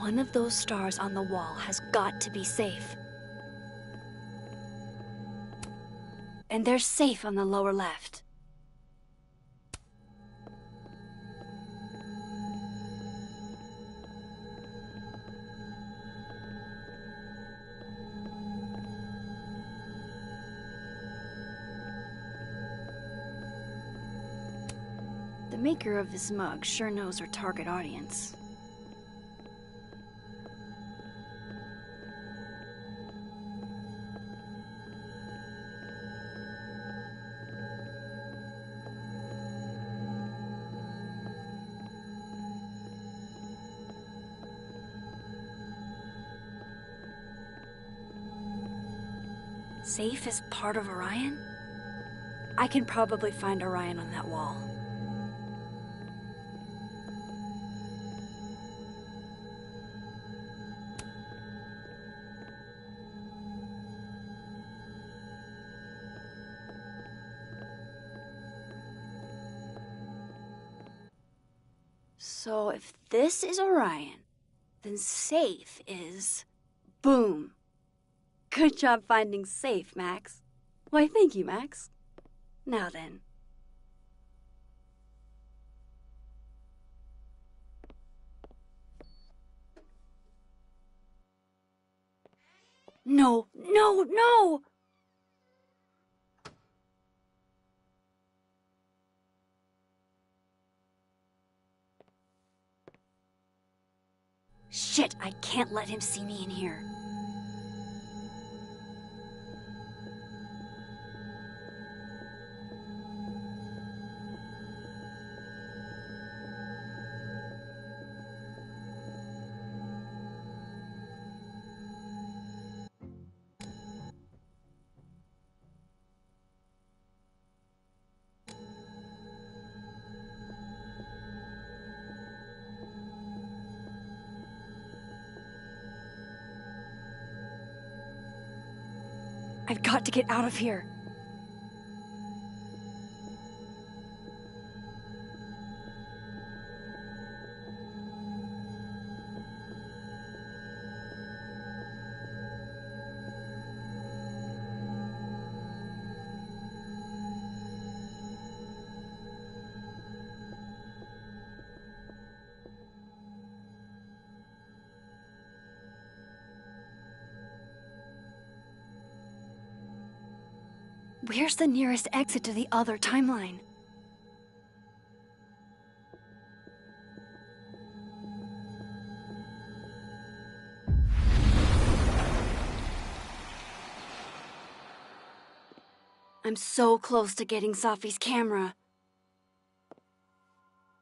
One of those stars on the wall has got to be safe. And they're safe on the lower left. The maker of this mug sure knows her target audience. Safe is part of Orion? I can probably find Orion on that wall. So if this is Orion, then safe is... boom. Good job finding safe, Max. Why, thank you, Max. Now then. No, no, no! Shit, I can't let him see me in here. I've got to get out of here. Where's the nearest exit to the other timeline? I'm so close to getting Safi's camera.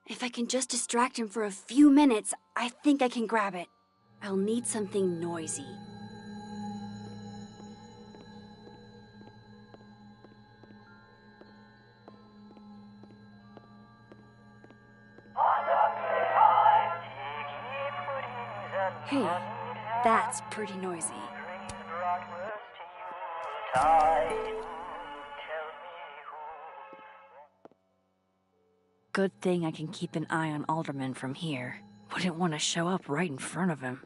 If I can just distract him for a few minutes, I think I can grab it. I'll need something noisy. Hey, that's pretty noisy. Good thing I can keep an eye on Alderman from here. Wouldn't want to show up right in front of him.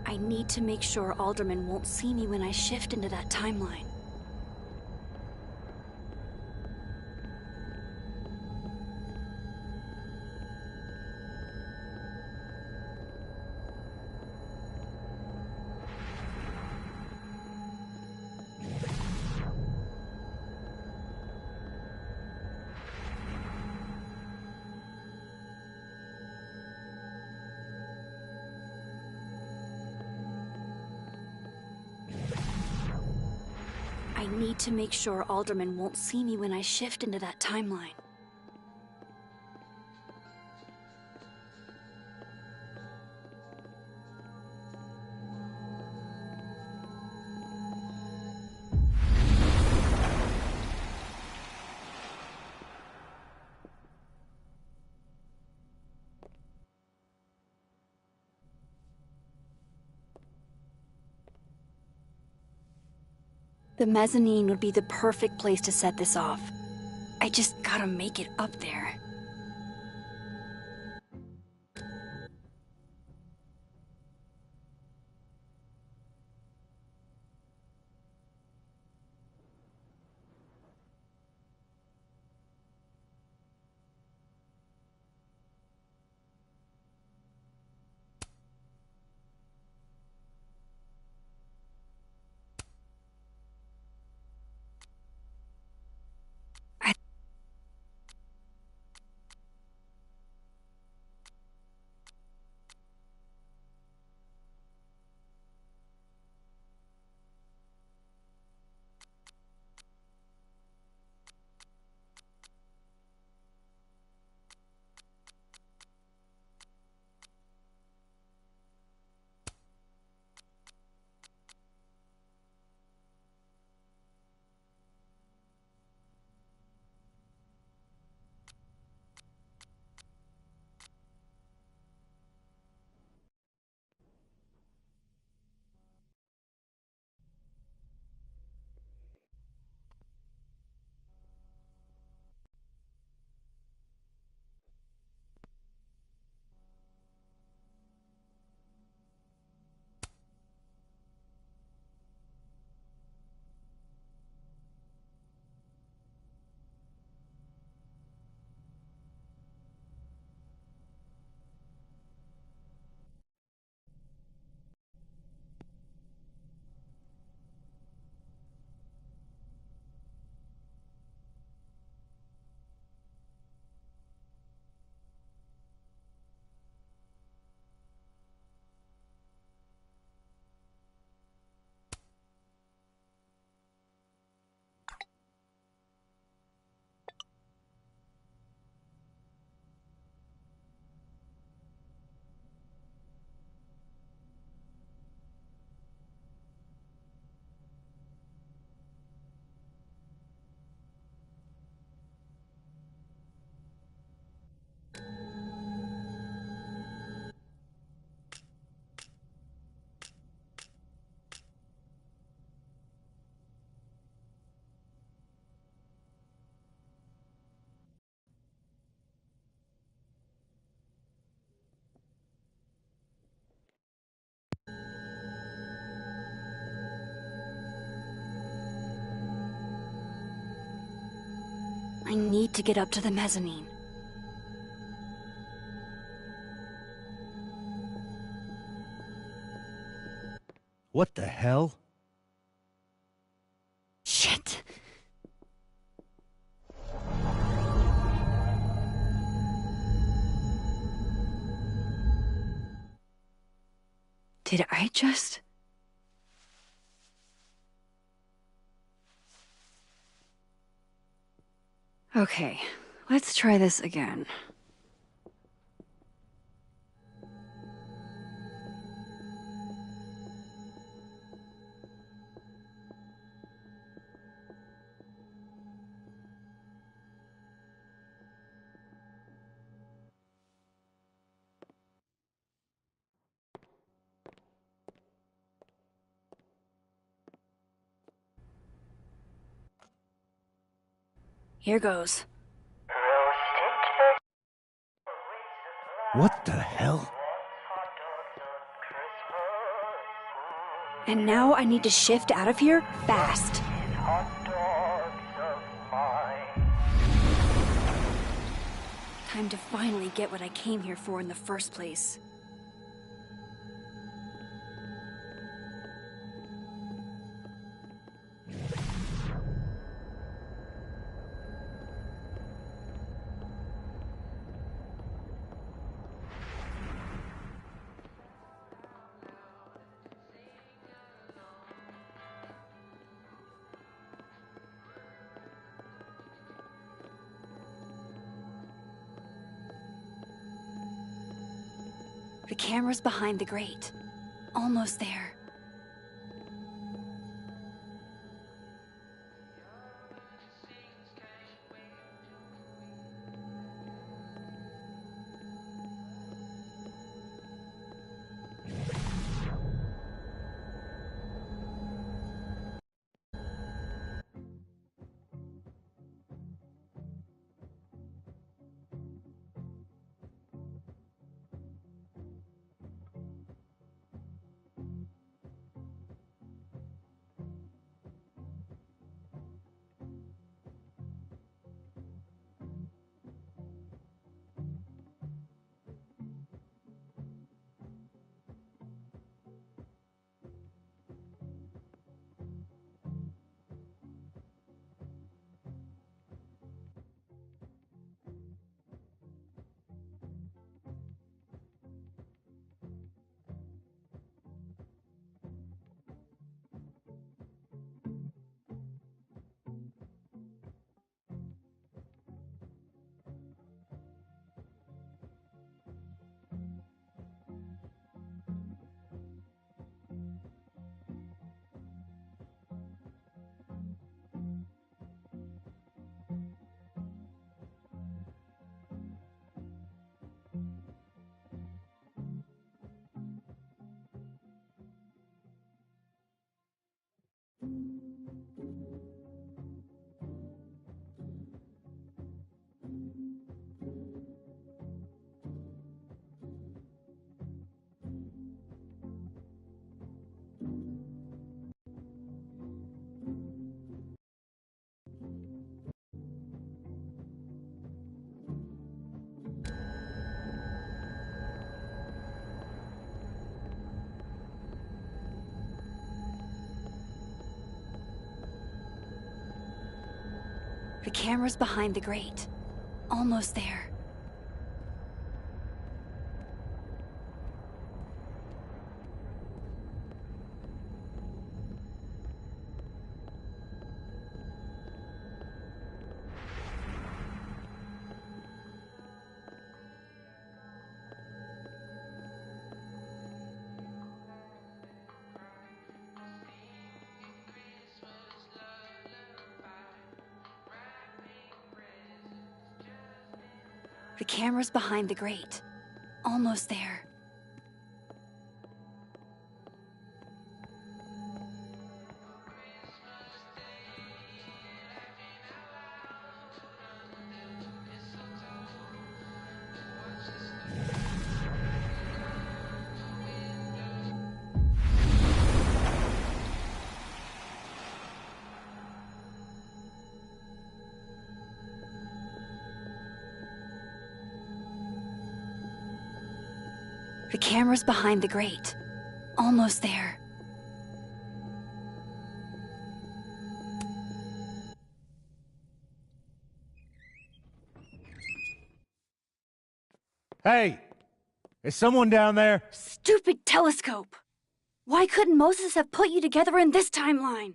I need to make sure Alderman won't see me when I shift into that timeline. I need to make sure Alderman won't see me when I shift into that timeline. The mezzanine would be the perfect place to set this off. I just gotta make it up there. I need to get up to the mezzanine. What the hell? Shit. Did I just... Okay, let's try this again. Here goes. What the hell? And now I need to shift out of here fast. Time to finally get what I came here for in the first place. The camera's behind the grate. Almost there. The camera's behind the grate. Almost there. The camera's behind the grate. Almost there. The camera's behind the grate. Almost there. Hey! Is someone down there? Stupid telescope! Why couldn't Moses have put you together in this timeline?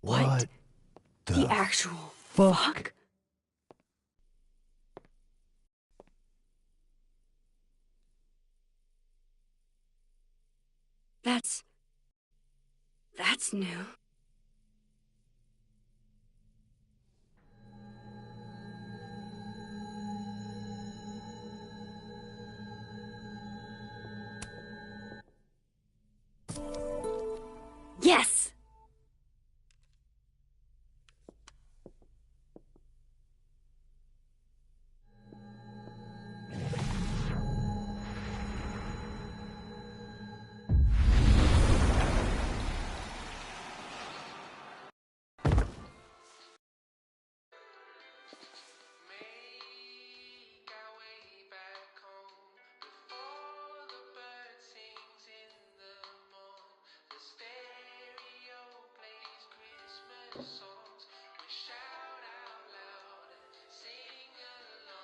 What The actual fuck? fuck? That's new. Yes!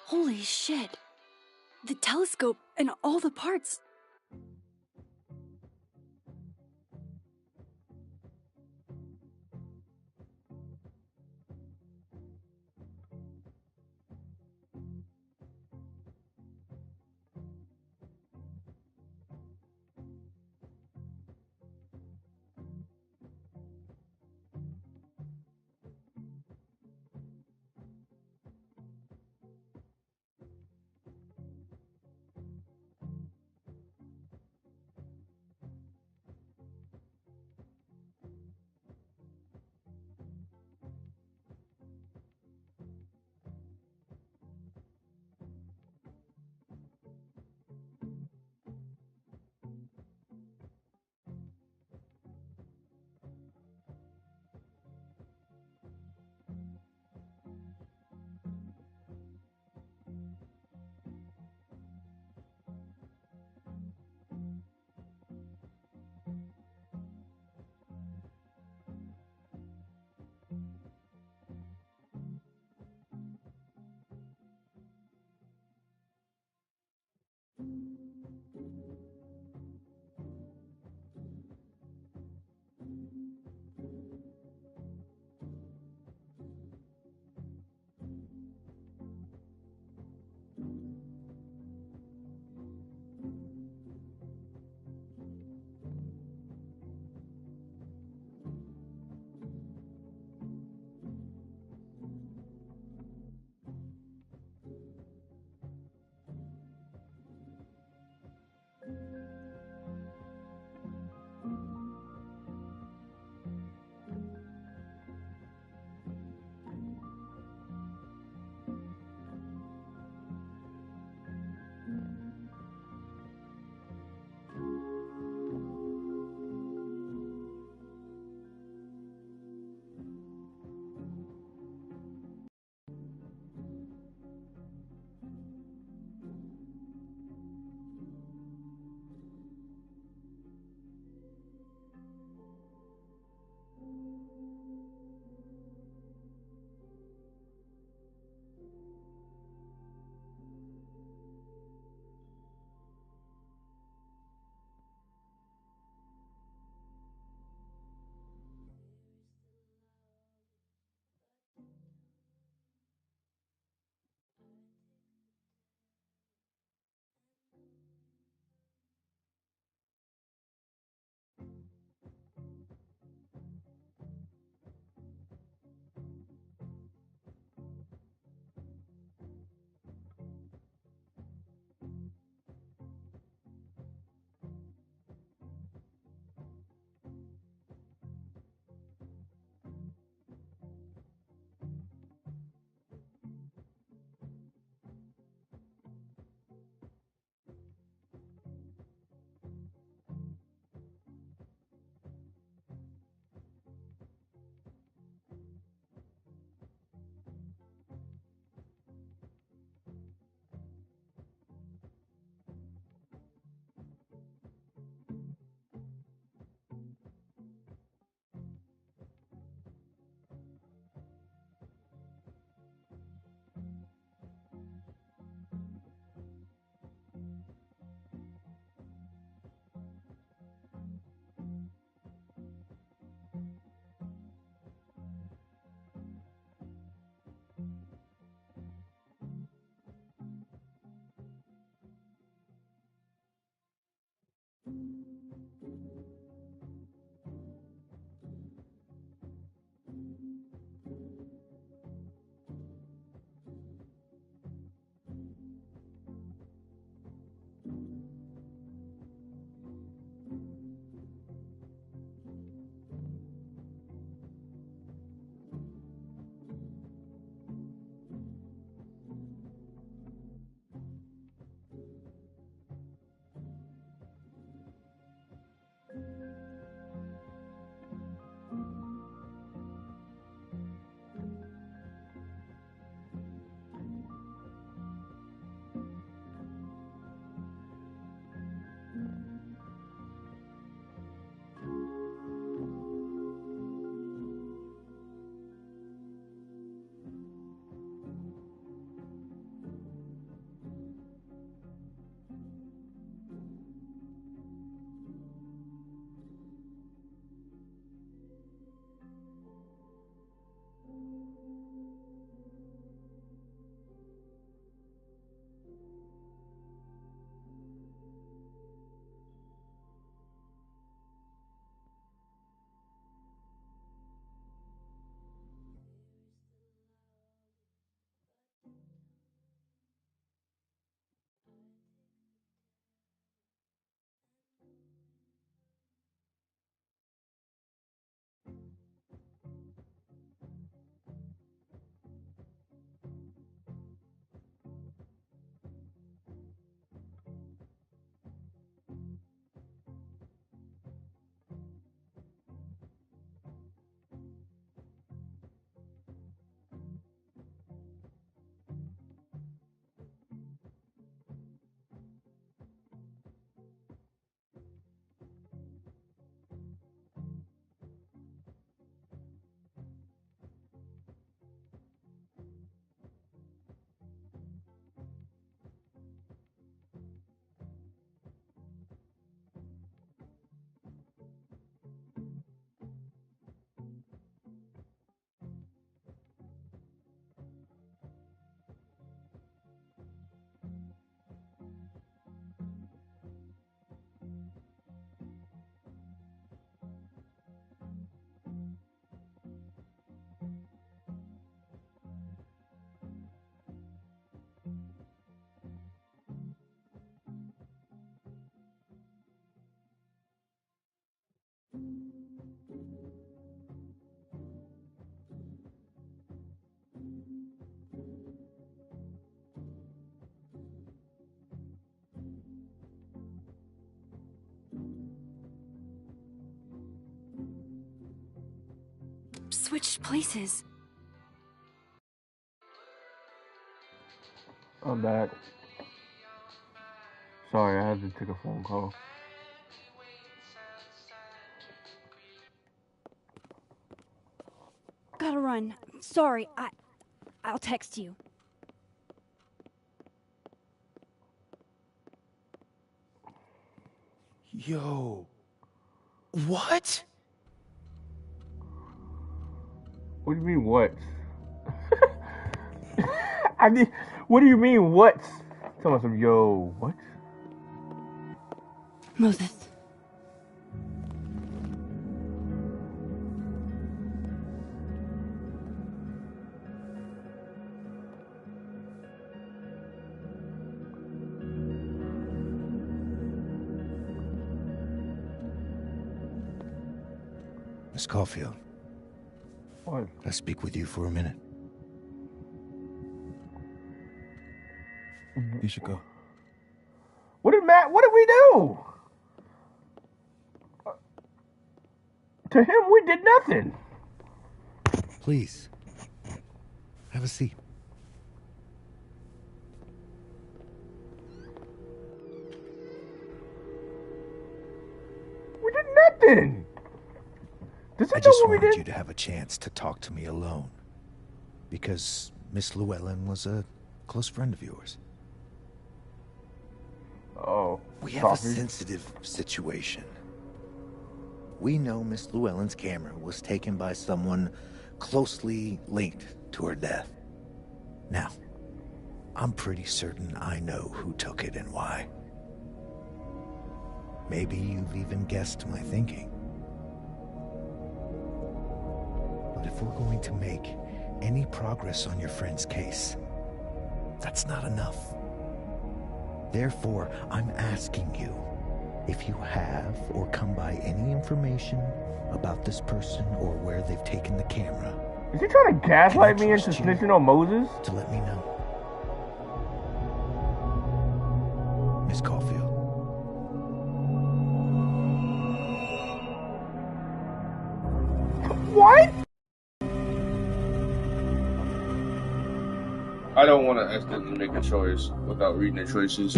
Holy shit. The telescope and all the parts. switched places. I'm back. Sorry, I had to take a phone call. Gotta run. Sorry, I'll text you. Yo. What? What do you mean, what? I mean, what do you mean, what? Tell me some, yo, what? Moses. Miss Caulfield. What? Can I speak with you for a minute? You should go. What did we do? To him, we did nothing. Please. Have a seat. We did nothing. Does he I know just what we wanted did? you to have a chance to talk to me alone. Because Miss Llewellyn was a close friend of yours. Oh, We have a sorry. sensitive situation. We know Miss Llewellyn's camera was taken by someone closely linked to her death. Now, I'm pretty certain I know who took it and why. Maybe you've even guessed my thinking. But if we're going to make any progress on your friend's case, that's not enough. Therefore, I'm asking you if you have or come by any information about this person or where they've taken the camera. Is he trying to gaslight Can I me into trust you? snitching on Moses? To let me know. Miss Caulfield. What? I don't want to accidentally make a choice without reading the choices.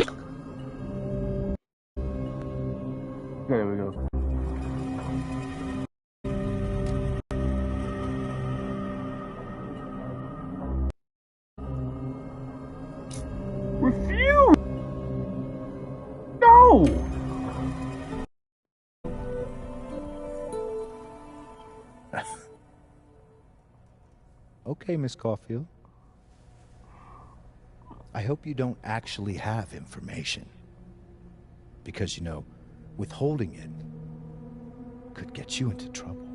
There we go. Refuse! No! Okay, Miss Caulfield. I hope you don't actually have information. Because, you know, withholding it could get you into trouble.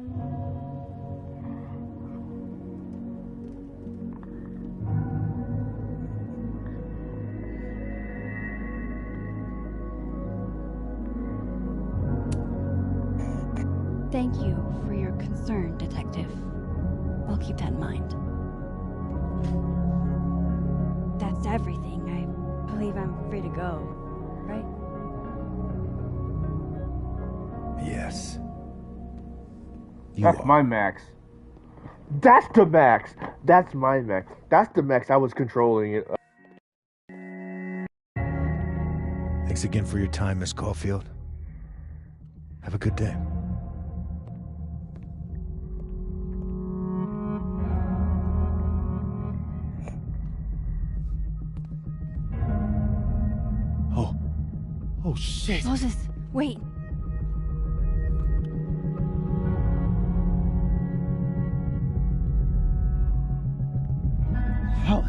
Thank you for your concern, Detective. I'll keep that in mind. That's everything. I believe I'm free to go, right? Yes. You That's are. my max. That's the max. That's my max. That's the max. I was controlling it. Thanks again for your time, Miss Caulfield. Have a good day. Oh shit. Moses, wait. How?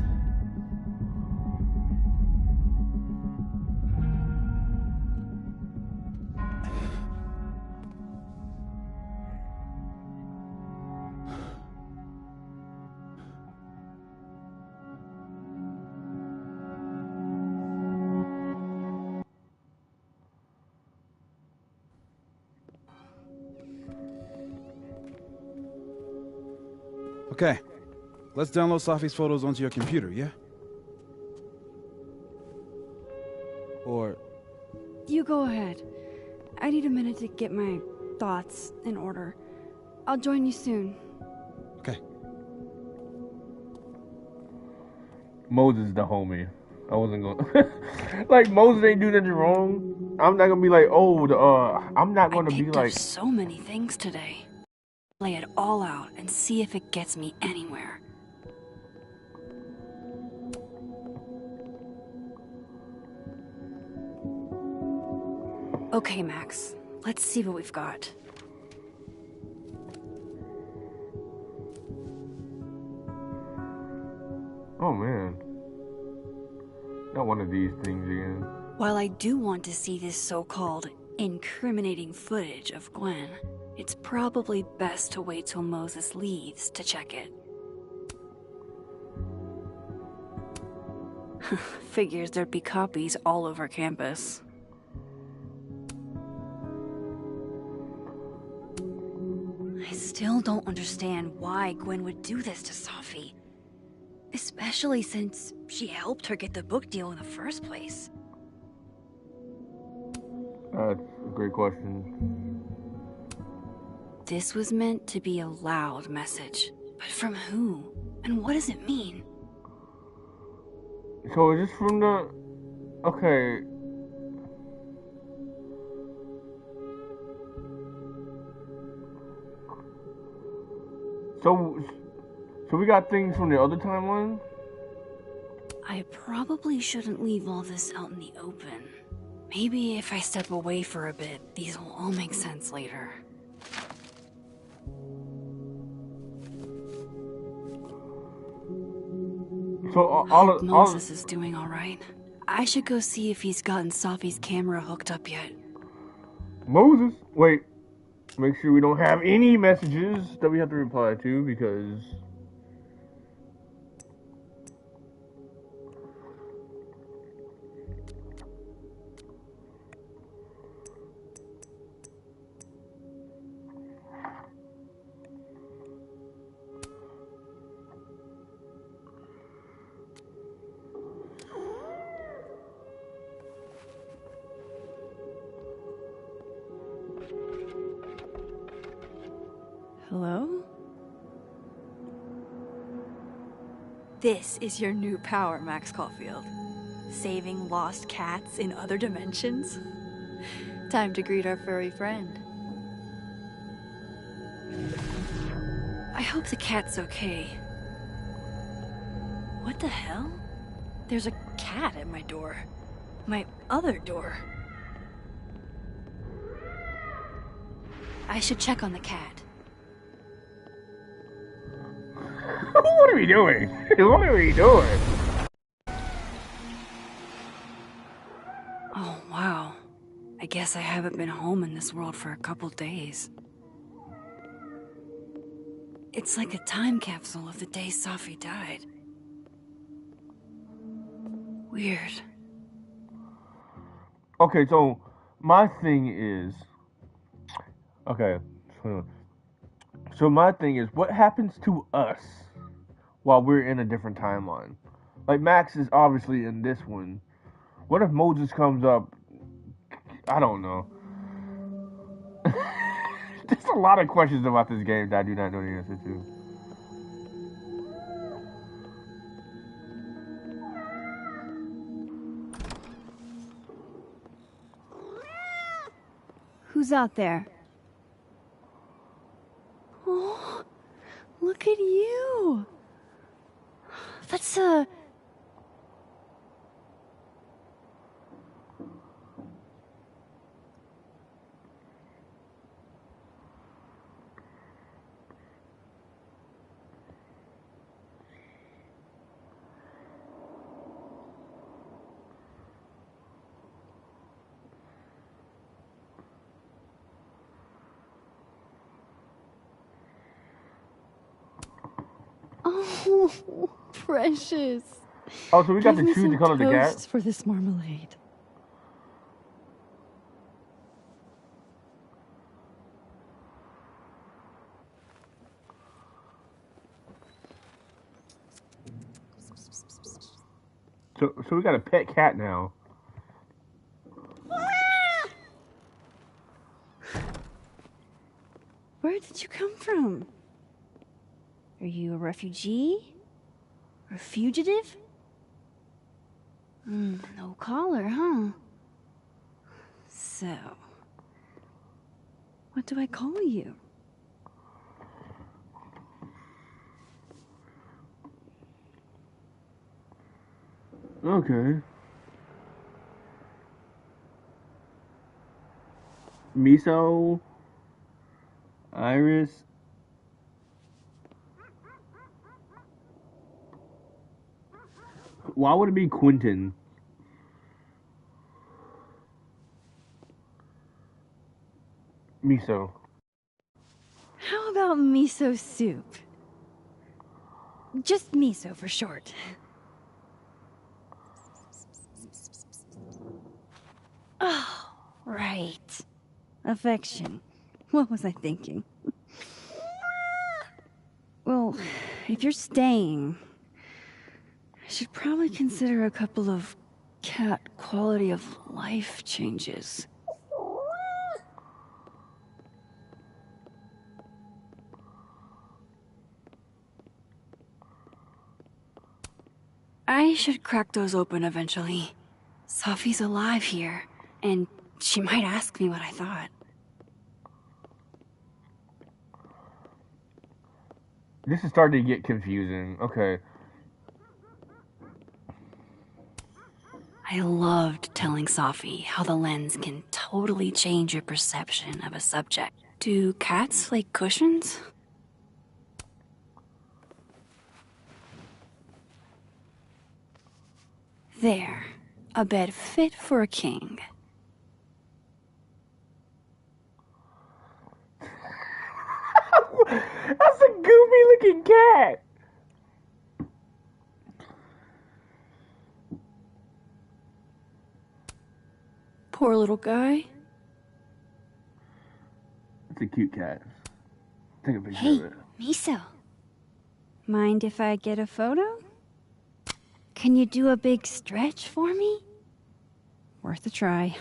Okay, let's download Safi's photos onto your computer, yeah? Or... You go ahead. I need a minute to get my thoughts in order. I'll join you soon. Moses the homie. I wasn't going like Moses ain't do nothing wrong. I'm not gonna be like, oh, I'm not I gonna be picked like, up so many things today. Lay it all out and see if it gets me anywhere. Okay, Max. Let's see what we've got. oh man, not one of these things again. While I do want to see this so-called incriminating footage of Gwen, it's probably best to wait till Moses leaves to check it. Figures there'd be copies all over campus. I still don't understand why Gwen would do this to Safi. Especially since she helped her get the book deal in the first place. That's a great question. This was meant to be a loud message. But from who? And what does it mean? So is this from the? Okay. So we got things from the other timeline? I probably shouldn't leave all this out in the open. Maybe if I step away for a bit, these will all make sense later. So all Moses is doing all right. I should go see if he's gotten Safi's camera hooked up yet. Moses, wait. Make sure we don't have any messages that we have to reply to because Hello? This is your new power, Max Caulfield. Saving lost cats in other dimensions? Time to greet our furry friend. I hope the cat's okay. What the hell? There's a cat at my door. My other door. I should check on the cat. what are we doing? What are we doing? Oh, wow. I guess I haven't been home in this world for a couple days. It's like a time capsule of the day Safi died. Weird. Okay, so my thing is okay. So my thing is, what happens to us while we're in a different timeline? Like Max is obviously in this one. What if Moses comes up? I don't know. There's a lot of questions about this game that I do not know the answer to. Who's out there? Oh, look at you. That's Oh, precious. Oh, so we got Give to me choose some the color of the cat? toast for this marmalade. So we got a pet cat now. Where did you come from? Are you a refugee? Or a fugitive? No collar, huh? So, what do I call you? Okay. Miso, Iris. Why would it be Quentin? Miso. How about miso soup? Just miso for short. Oh, right. Affection. What was I thinking? Well, if you're staying, I should probably consider a couple of cat quality of life changes. I should crack those open eventually. Sophie's alive here, and she might ask me what I thought. This is starting to get confusing. Okay. I loved telling Sophie how the lens can totally change your perception of a subject. Do cats like cushions? There. A bed fit for a king. That's a goofy looking cat. Poor little guy. It's a cute cat. Take a picture Hey, of it. Miso. Mind if I get a photo? Can you do a big stretch for me? Worth a try.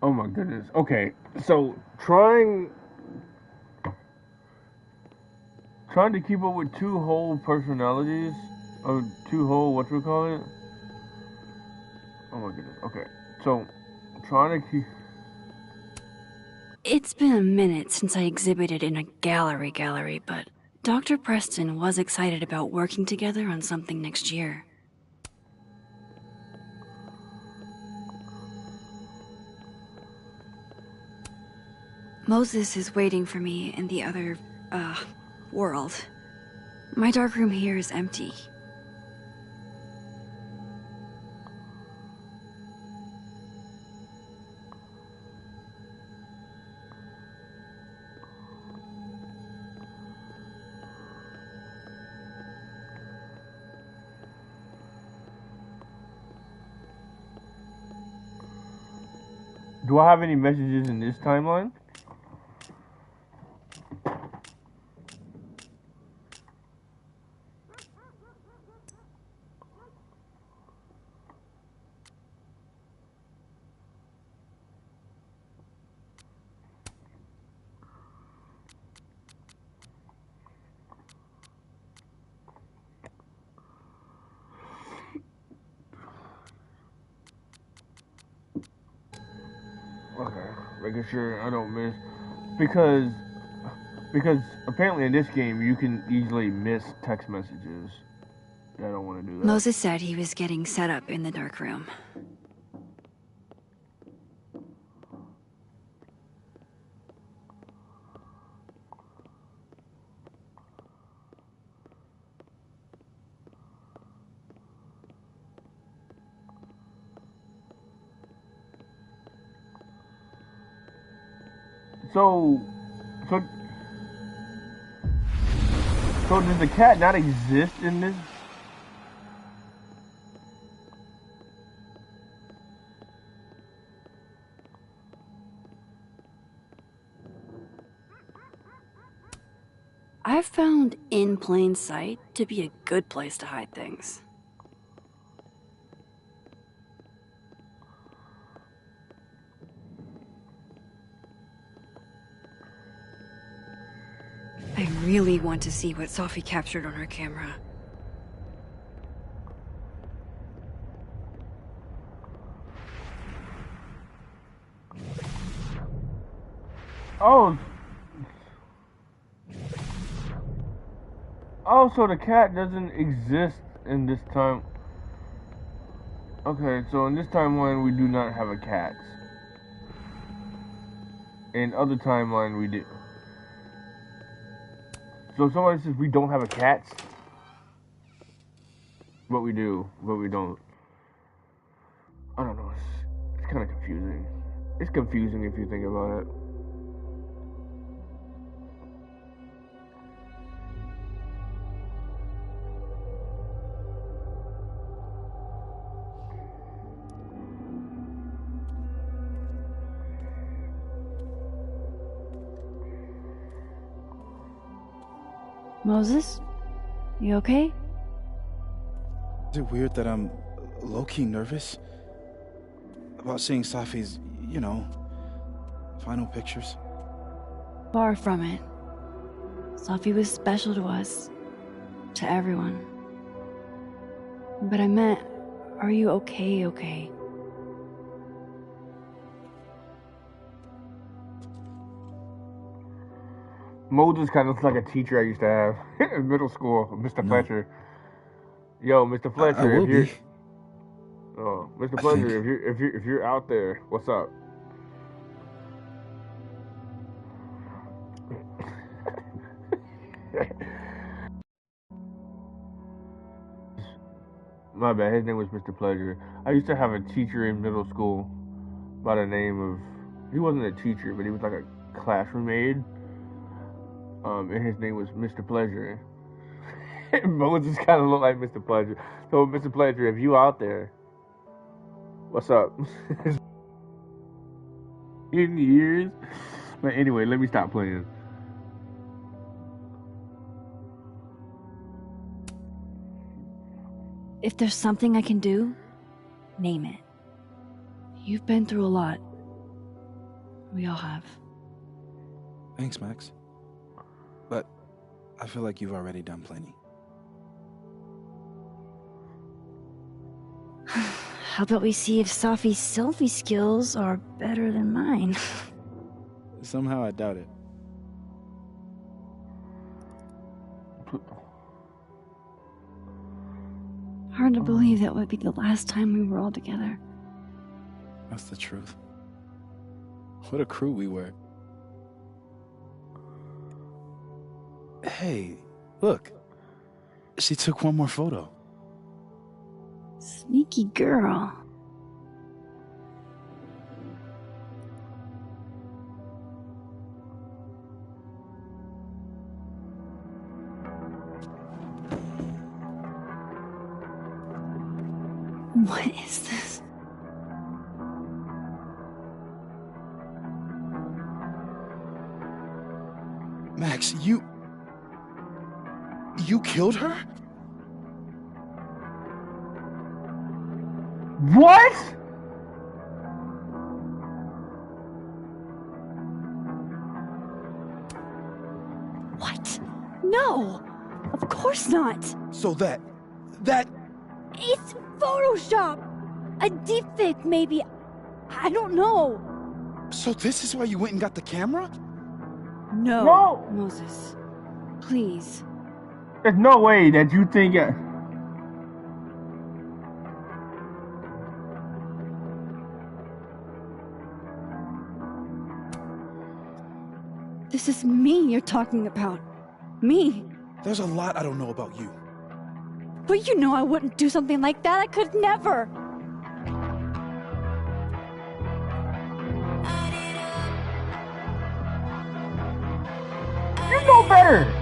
Oh my goodness. Okay, so trying to keep up with two whole personalities, or two whole whatchamacallit? Oh my goodness. Okay, so trying to keep. It's been a minute since I exhibited in a gallery, but Dr. Preston was excited about working together on something next year. Moses is waiting for me in the other, world. My darkroom here is empty. Do I have any messages in this timeline? Okay, making sure I don't miss, because apparently in this game you can easily miss text messages. I don't want to do that. Moses said he was getting set up in the darkroom. So does the cat not exist in this? I've found in plain sight to be a good place to hide things. really want to see what Sophie captured on her camera. Oh. Oh, so the cat doesn't exist in this time. Okay, so in this timeline we do not have a cat. In other timeline we do. So somebody says we don't have a cat, but we do, but we don't. I don't know. It's kind of confusing. It's confusing if you think about it. Moses? You okay? Is it weird that I'm low-key nervous about seeing Safi's, you know, final pictures? Far from it. Sophie was special to us. To everyone. But I meant, are you okay? Moses kind of looks like a teacher I used to have in middle school, Mr. No. Fletcher. Yo, Mr. Fletcher, I will if you're, be. oh, Mr. I Fletcher, think. if you're out there, what's up? My bad. His name was Mr. Pleasure. I used to have a teacher in middle school by the name of. He wasn't a teacher, but he was like a classroom aide. And his name was Mr. Pleasure. Moses kind of looked like Mr. Pleasure. So, Mr. Pleasure, if you out there, what's up? In years. But anyway, let me stop playing. If there's something I can do, name it. You've been through a lot. We all have. Thanks, Max. But I feel like you've already done plenty. How about we see if Safi's selfie skills are better than mine? Somehow I doubt it. Hard to believe that would be the last time we were all together. That's the truth. What a crew we were. Hey, look. She took one more photo. Sneaky girl. What is this? Max, you killed her? What? What? No! Of course not! So that It's Photoshop! A deepfake, maybe. I don't know. so this is why you went and got the camera? No. No! Moses. Please. There's no way that you think. This is me you're talking about. Me. There's a lot I don't know about you. But you know I wouldn't do something like that. I could never. You know better!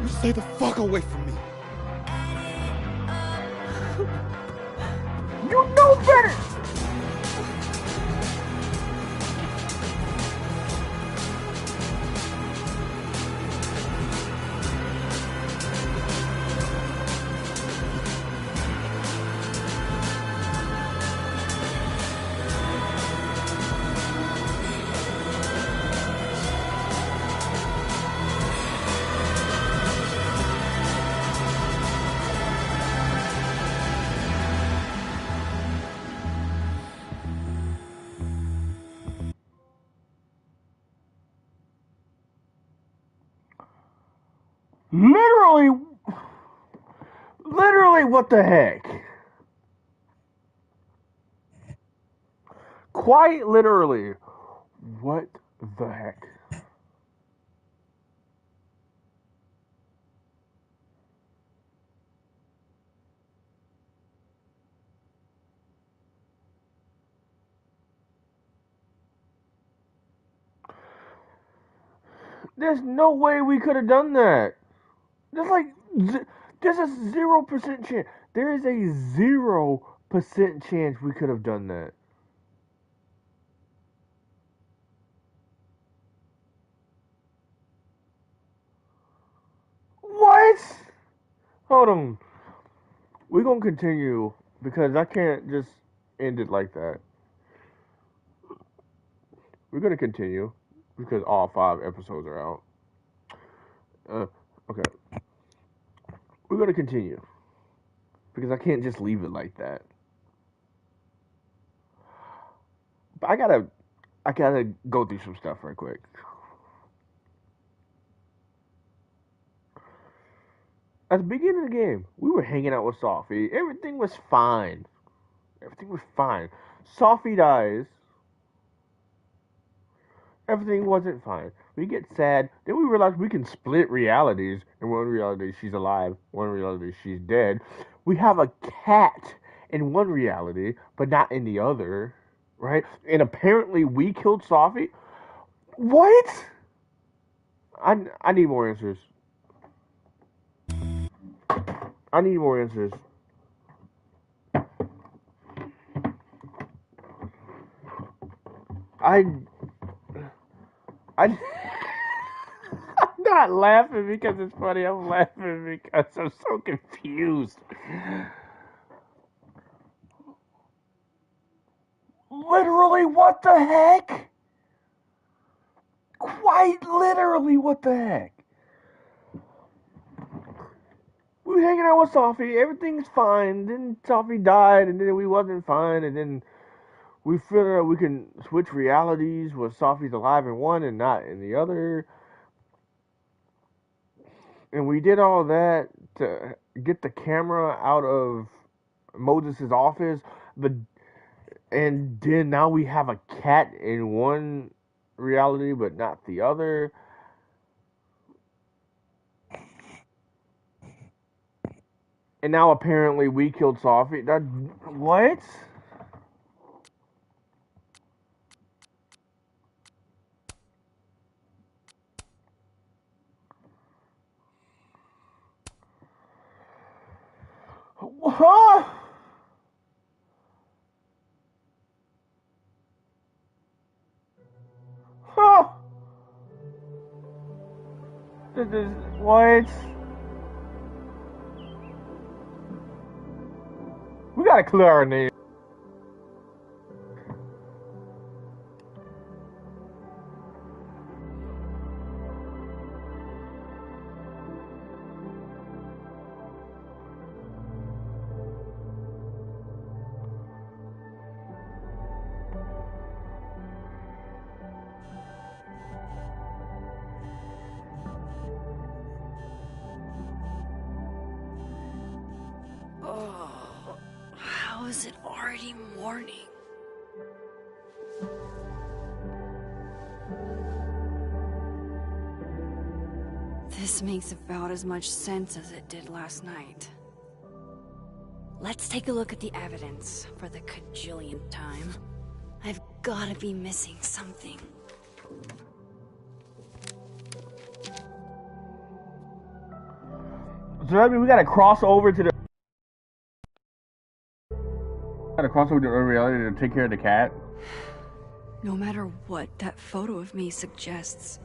You stay the fuck away from me. You know better! Literally, what the heck? Quite literally, what the heck? There's no way we could have done that. There's like, there's a 0% chance. There is a 0% chance we could have done that. What? Hold on. We're gonna continue because I can't just end it like that. We're gonna continue because all 5 episodes are out. Okay. We're gonna continue because I can't just leave it like that. But I gotta go through some stuff right quick. At the beginning of the game, we were hanging out with Sophie. Everything was fine. Sophie dies. Everything wasn't fine. We get sad. Then we realize we can split realities. In one reality, she's alive. One reality, she's dead. We have a cat in one reality, but not in the other. Right? And apparently we killed Sophie. What? I need more answers. I need more answers. I'm not laughing because it's funny. I'm laughing because I'm so confused. Literally, what the heck? Quite literally, what the heck? We were hanging out with Sophie. Everything's fine. Then Sophie died, and then we wasn't fine, and then we figured out we can switch realities where Sophie's alive in one and not in the other. And we did all that to get the camera out of Moses' office, and then now we have a cat in one reality but not the other. And now apparently we killed Sophie. What? Huh? Huh? This is what? We gotta clear our name. Oh, how is it already morning? This makes about as much sense as it did last night. Let's take a look at the evidence for the cajillionth time. I've gotta be missing something. So that means we gotta cross over to the other reality to take care of the cat. No matter what that photo of me suggests,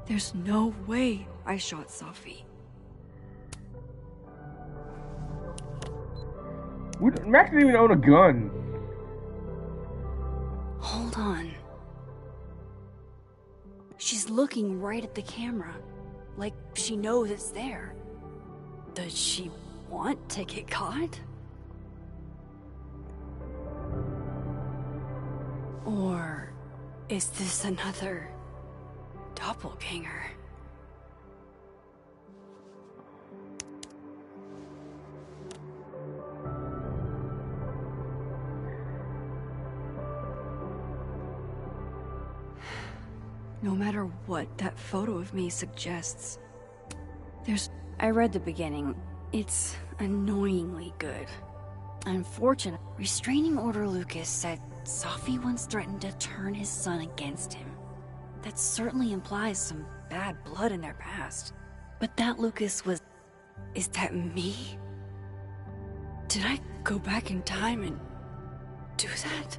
there's no way I shot Sophie. Max didn't even own a gun. Hold on. She's looking right at the camera, like she knows it's there. Does she want to get caught? Or is this another doppelganger? no matter what that photo of me suggests. I read the beginning. It's annoyingly good. Unfortunate. Restraining Order Lucas said Safi once threatened to turn his son against him. That certainly implies some bad blood in their past. But that Lucas was... Is that me? Did I go back in time and do that?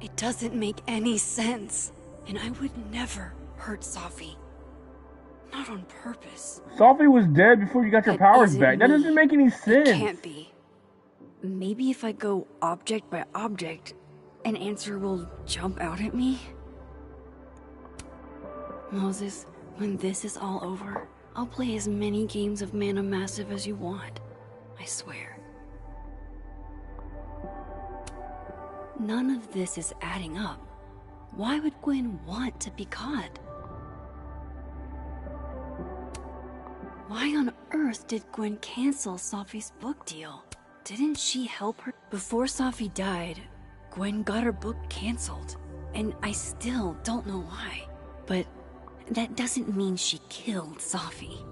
It doesn't make any sense. And I would never hurt Safi. Not on purpose. Safi was dead before you got your powers back. That doesn't make any sense. It can't be. Maybe if I go object by object, an answer will jump out at me? Moses, when this is all over, I'll play as many games of Mana Massive as you want. I swear. None of this is adding up. Why would Gwen want to be caught? Why on earth did Gwen cancel Safi's book deal? Didn't she help her? Before Safi died, Gwen got her book canceled. And I still don't know why. But that doesn't mean she killed Safi.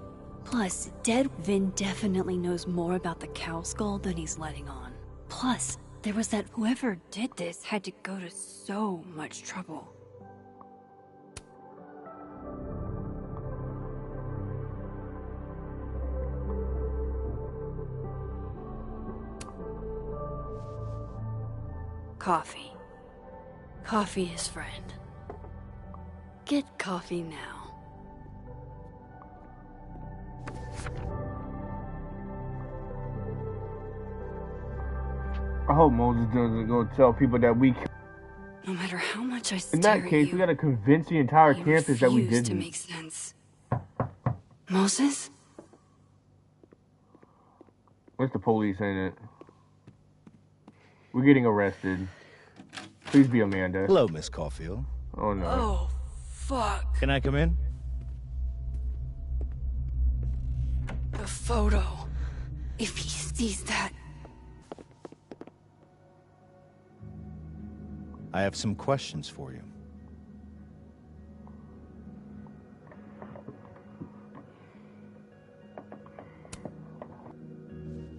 Plus, dead Vin definitely knows more about the cow skull than he's letting on. Plus, there was that whoever did this had to go to so much trouble. Coffee. Coffee is friend. Get coffee now. I hope Moses doesn't go tell people that we... No matter how much I stare In that case, we gotta convince the entire campus that we didn't. To make sense. Moses? What's the police in it? We're getting arrested. Please be Amanda. Hello, Miss Caulfield. Oh no. Oh, fuck. Can I come in? The photo. If he sees that... I have some questions for you.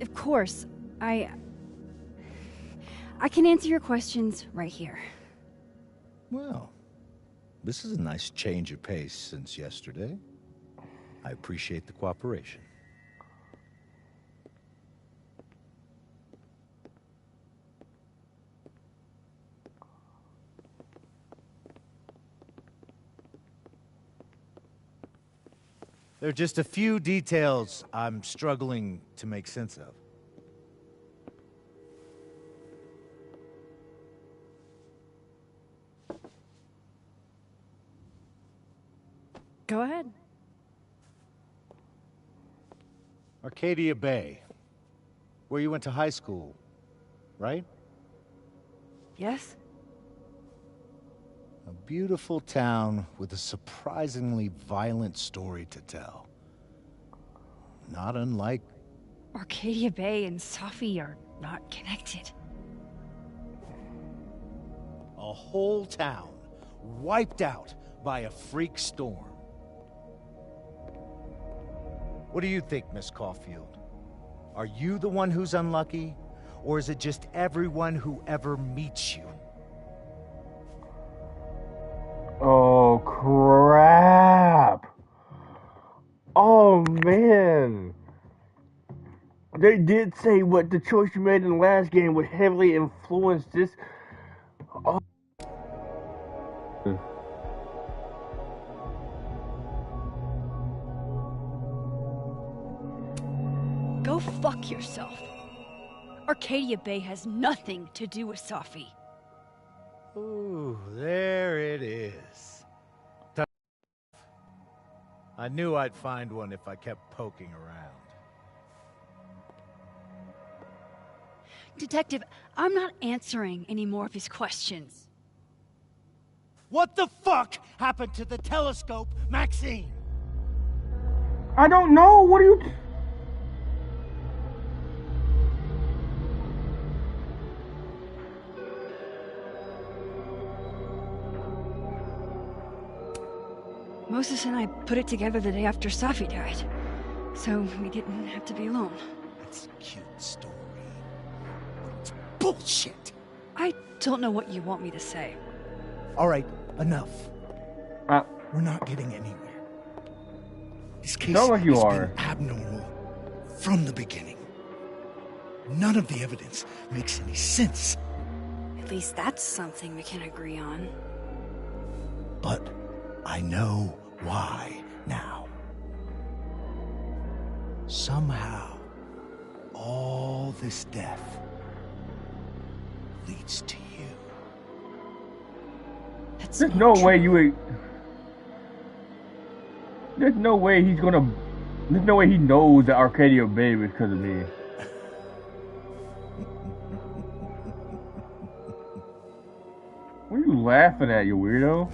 Of course. I can answer your questions right here. Well, this is a nice change of pace since yesterday. I appreciate the cooperation. There are just a few details I'm struggling to make sense of. Go ahead. Arcadia Bay, where you went to high school, right? Yes? A beautiful town with a surprisingly violent story to tell. Not unlike... Arcadia Bay and Safi are not connected. A whole town wiped out by a freak storm. What do you think, Miss Caulfield? Are you the one who's unlucky? Or is it just everyone who ever meets you? Oh, crap. Oh, man. They did say what the choice you made in the last game would heavily influence this. Oh. Go fuck yourself. Arcadia Bay has nothing to do with Safi. Ooh, there it is. I knew I'd find one if I kept poking around. Detective, I'm not answering any more of his questions. What the fuck happened to the telescope, Maxine? I don't know. What are you... Moses and I put it together the day after Safi died, so we didn't have to be alone. It's a cute story, but it's bullshit. I don't know what you want me to say. All right, enough. Uh, We're not getting anywhere. This case Sound like you has are. been abnormal from the beginning. None of the evidence makes any sense. At least that's something we can agree on. But I know why now. Somehow, all this death leads to you. That's there's not no true. way you would. There's no way he's gonna. There's no way he knows that Arcadia Bay was because of me. What are you laughing at, you weirdo?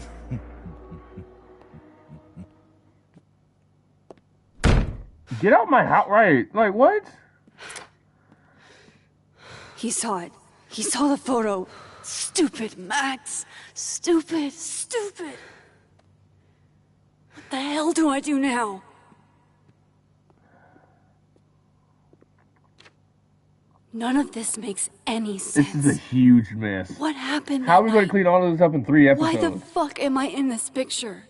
Get out my house, right? Like, what? He saw it. He saw the photo. Stupid, Max. Stupid, stupid. What the hell do I do now? None of this makes any sense. This is a huge mess. What happened? How are we that going to night? clean all of this up in 3 episodes? Why the fuck am I in this picture?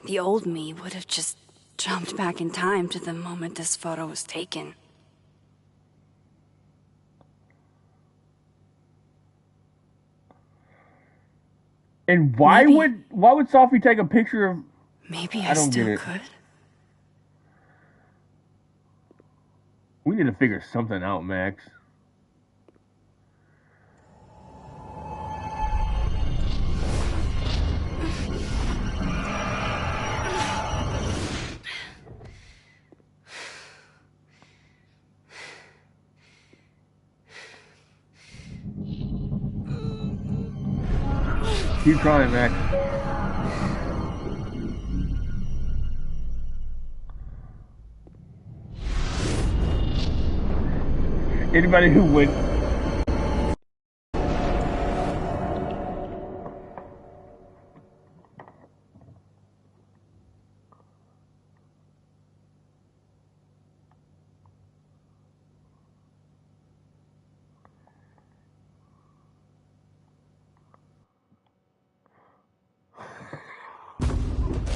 The old me would have just jumped back in time to the moment this photo was taken. And why Maybe- would Sophie take a picture of? Maybe I I don't get still it. could. We need to figure something out, Max. Keep trying, Max. Anybody who went.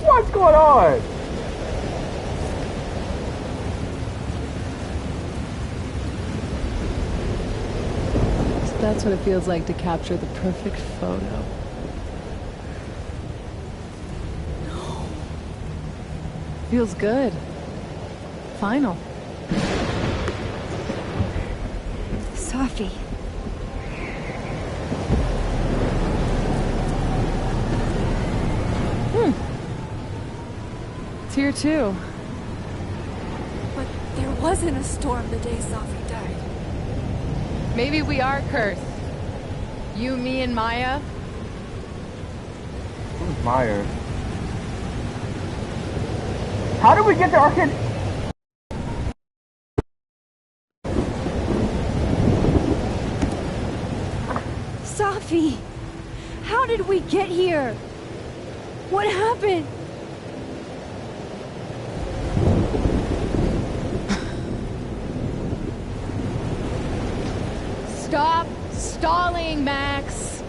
What's going on? So that's what it feels like to capture the perfect photo. No. Feels good. Final. Safi. It's here too. But there wasn't a storm the day Safi died. Maybe we are cursed. You, me, and Maya. Who's Myers? How did we get to Arcadia? Safi! How did we get here? What happened? Stop stalling, Max.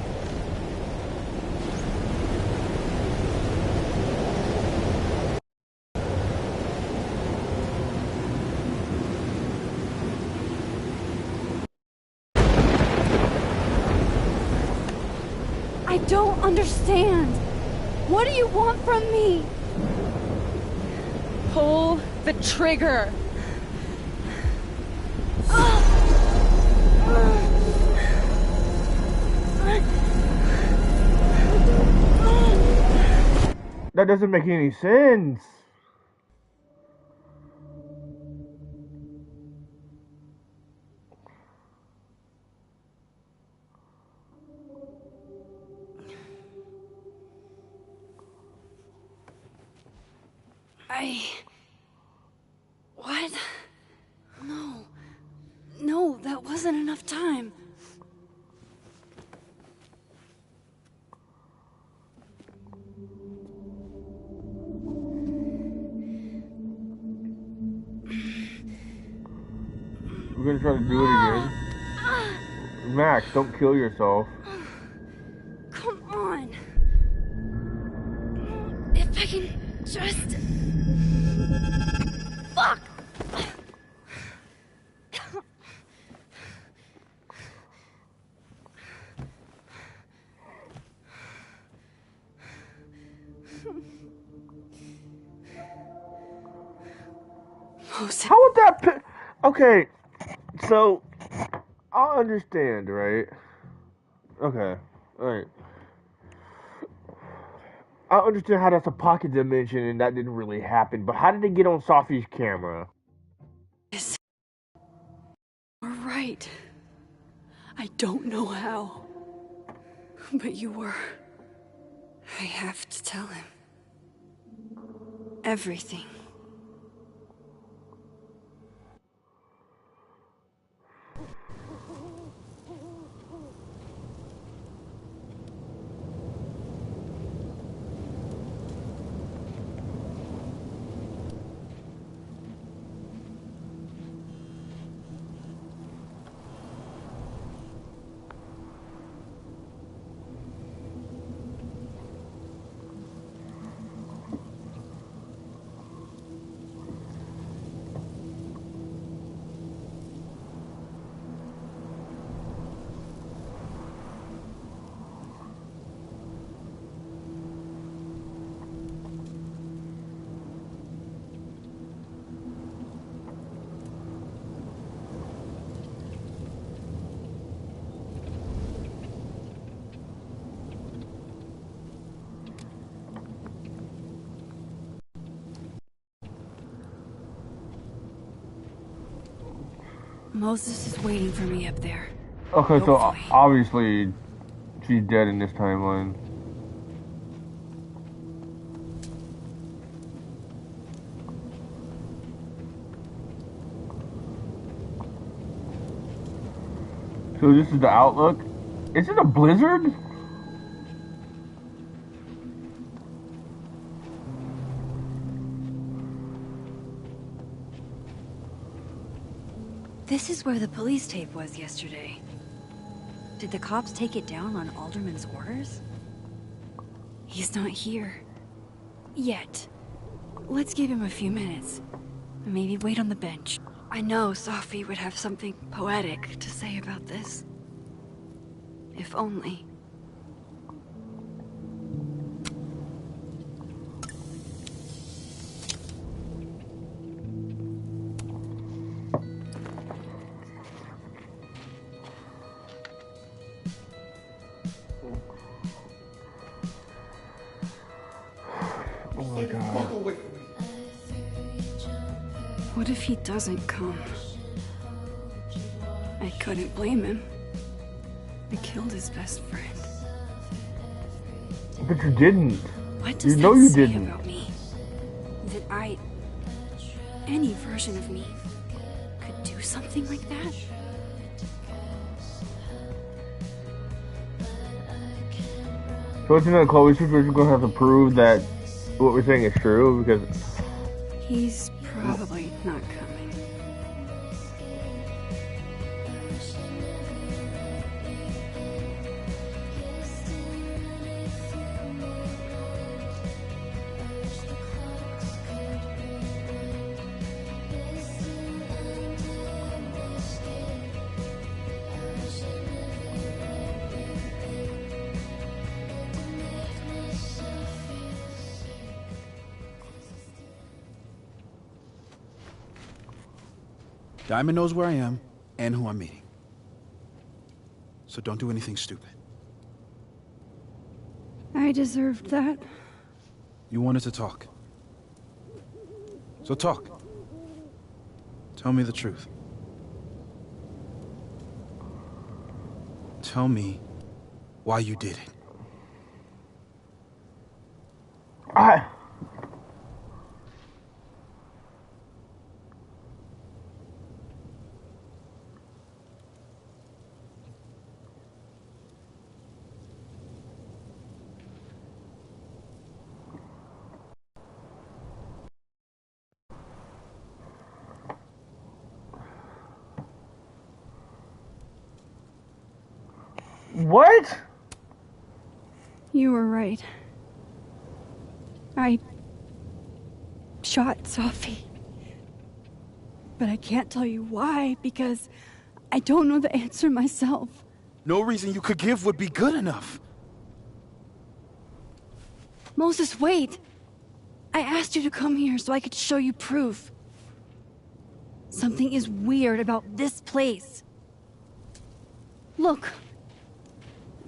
I don't understand. What do you want from me? Pull the trigger. That doesn't make any sense. What? No. No, that wasn't enough time. dude. Max, don't kill yourself. Come on. If I can just... Fuck! Moses. How would that... Okay, so... I understand, right? Okay, alright. I understand how that's a pocket dimension and that didn't really happen, but how did it get on Sophie's camera? Yes. You're right. I don't know how. But you were. I have to tell him. Everything. Moses is waiting for me up there. Okay, so Hopefully. obviously she's dead in this timeline. So this is the outlook? Is it a blizzard? This is where the police tape was yesterday. Did the cops take it down on Alderman's orders? He's not here. Yet. Let's give him a few minutes. Maybe wait on the bench. I know Sophie would have something poetic to say about this. If only. Oh my god. What if he doesn't come? I couldn't blame him. I killed his best friend. But you didn't. What does You know that you say didn't. about me? That any version of me, could do something like that? So it's in that Chloe situation, we're gonna have to prove that what we're saying is true because He's probably not coming. Diamond knows where I am and who I'm meeting. So don't do anything stupid. I deserved that. You wanted to talk. So talk. Tell me the truth. Tell me why you did it. What? You were right. I shot Sophie. But I can't tell you why, because I don't know the answer myself. No reason you could give would be good enough. Moses, wait! I asked you to come here so I could show you proof. Something is weird about this place. Look.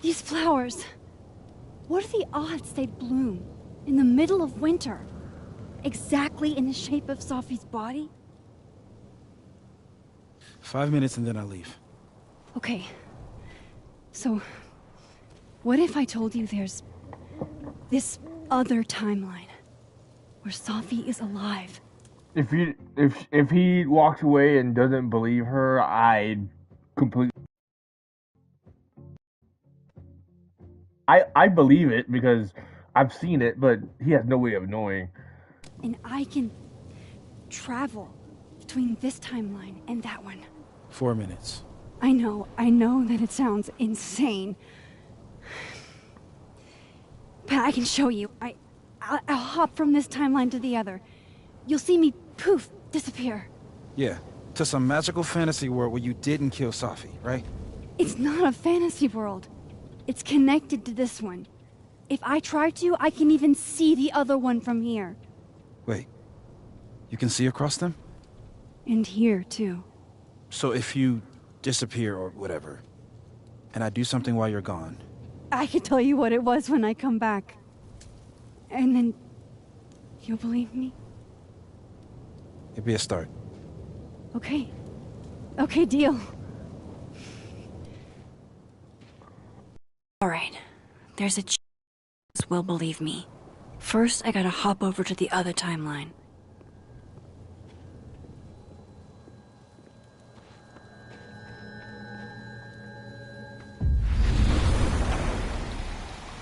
These flowers. What are the odds they'd bloom in the middle of winter? Exactly in the shape of Sophie's body? 5 minutes and then I leave. Okay. So, what if I told you there's this other timeline where Sophie is alive? If he walks away and doesn't believe her, I'd completely. I believe it because I've seen it, but he has no way of knowing. And I can travel between this timeline and that one. 4 minutes. I know that it sounds insane. But I can show you. I'll hop from this timeline to the other. You'll see me, poof, disappear. Yeah, to some magical fantasy world where you didn't kill Safi, right? It's not a fantasy world. It's connected to this one. If I try to, I can even see the other one from here. Wait, you can see across them? And here, too. So if you disappear or whatever, and I do something while you're gone... I can tell you what it was when I come back. And then... you'll believe me? It'd be a start. Okay. Okay, deal. Alright. There's a chance will believe me. First, I gotta hop over to the other timeline.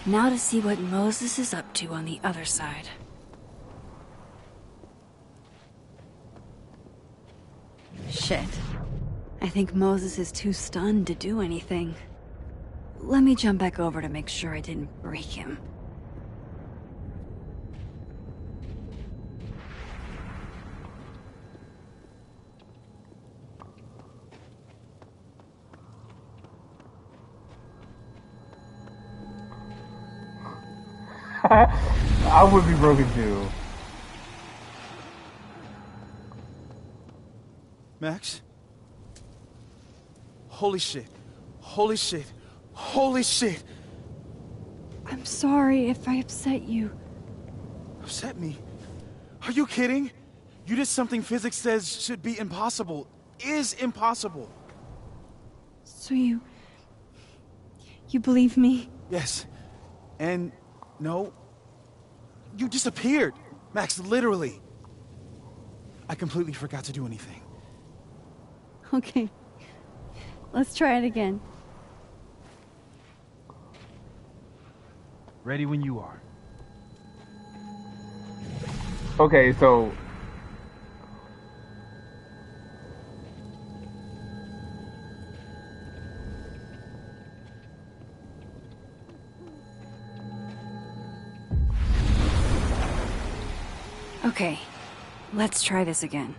Now to see what Moses is up to on the other side. Shit. I think Moses is too stunned to do anything. Let me jump back over to make sure I didn't break him. I would be broken too. Max? Holy shit. Holy shit. Holy shit! I'm sorry if I upset you. Upset me? Are you kidding? You did something physics says should be impossible. Is impossible. So you believe me? Yes. And no. You disappeared. Max, literally. I completely forgot to do anything. Okay. Let's try it again. Ready when you are. Okay, so Okay. Let's try this again.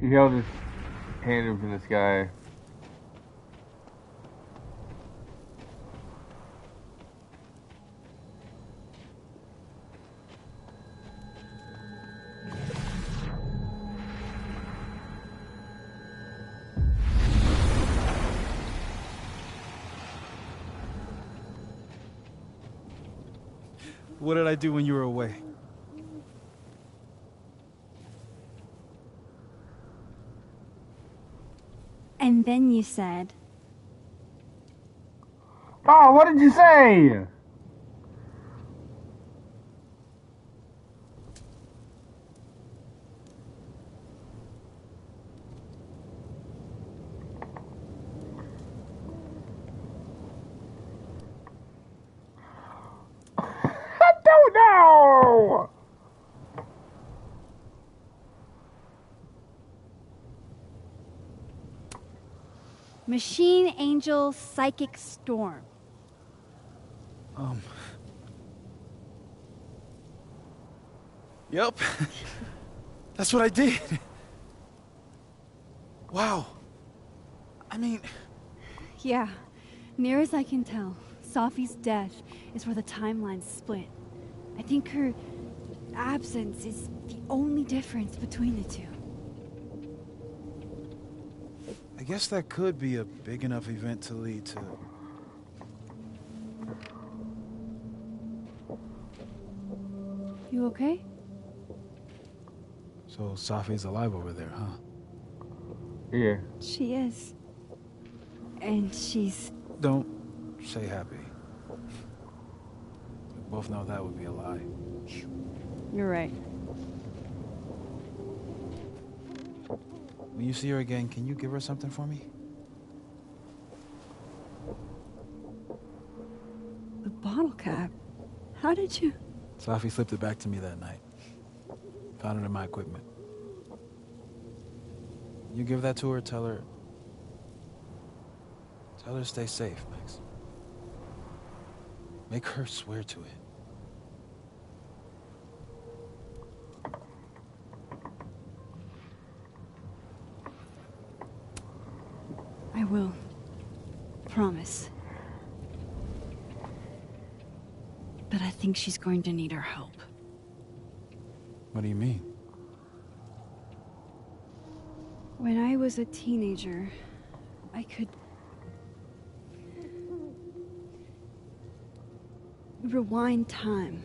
he held his hand up in the sky. What did I do when you were away? And then you said, Oh, what did you say? I don't know. Machine Angel Psychic Storm. Yep. That's what I did. Wow. I mean... Yeah, near as I can tell, Safi's death is where the timelines split. I think her absence is the only difference between the two. I guess that could be a big enough event to lead to... You okay? So Safi's alive over there, huh? Yeah. She is. And she's... Don't say happy. We both know that would be a lie. You're right. When you see her again, can you give her something for me? The bottle cap? How did you... Safi slipped it back to me that night. Found it in my equipment. You give that to her, tell her to stay safe, Max. Make her swear to it. I will. Promise. But I think she's going to need our help. What do you mean? When I was a teenager, I could... rewind time.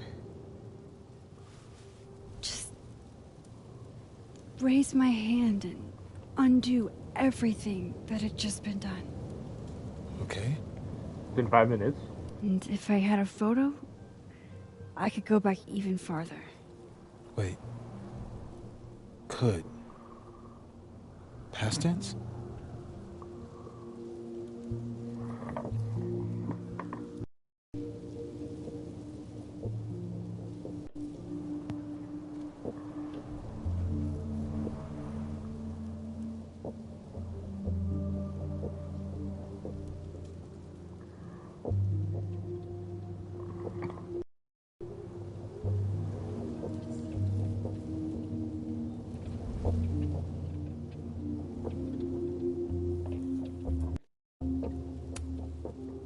Just... raise my hand and undo everything that had just been done. Okay. In 5 minutes. And if I had a photo, I could go back even farther. Wait. Could. Past tense?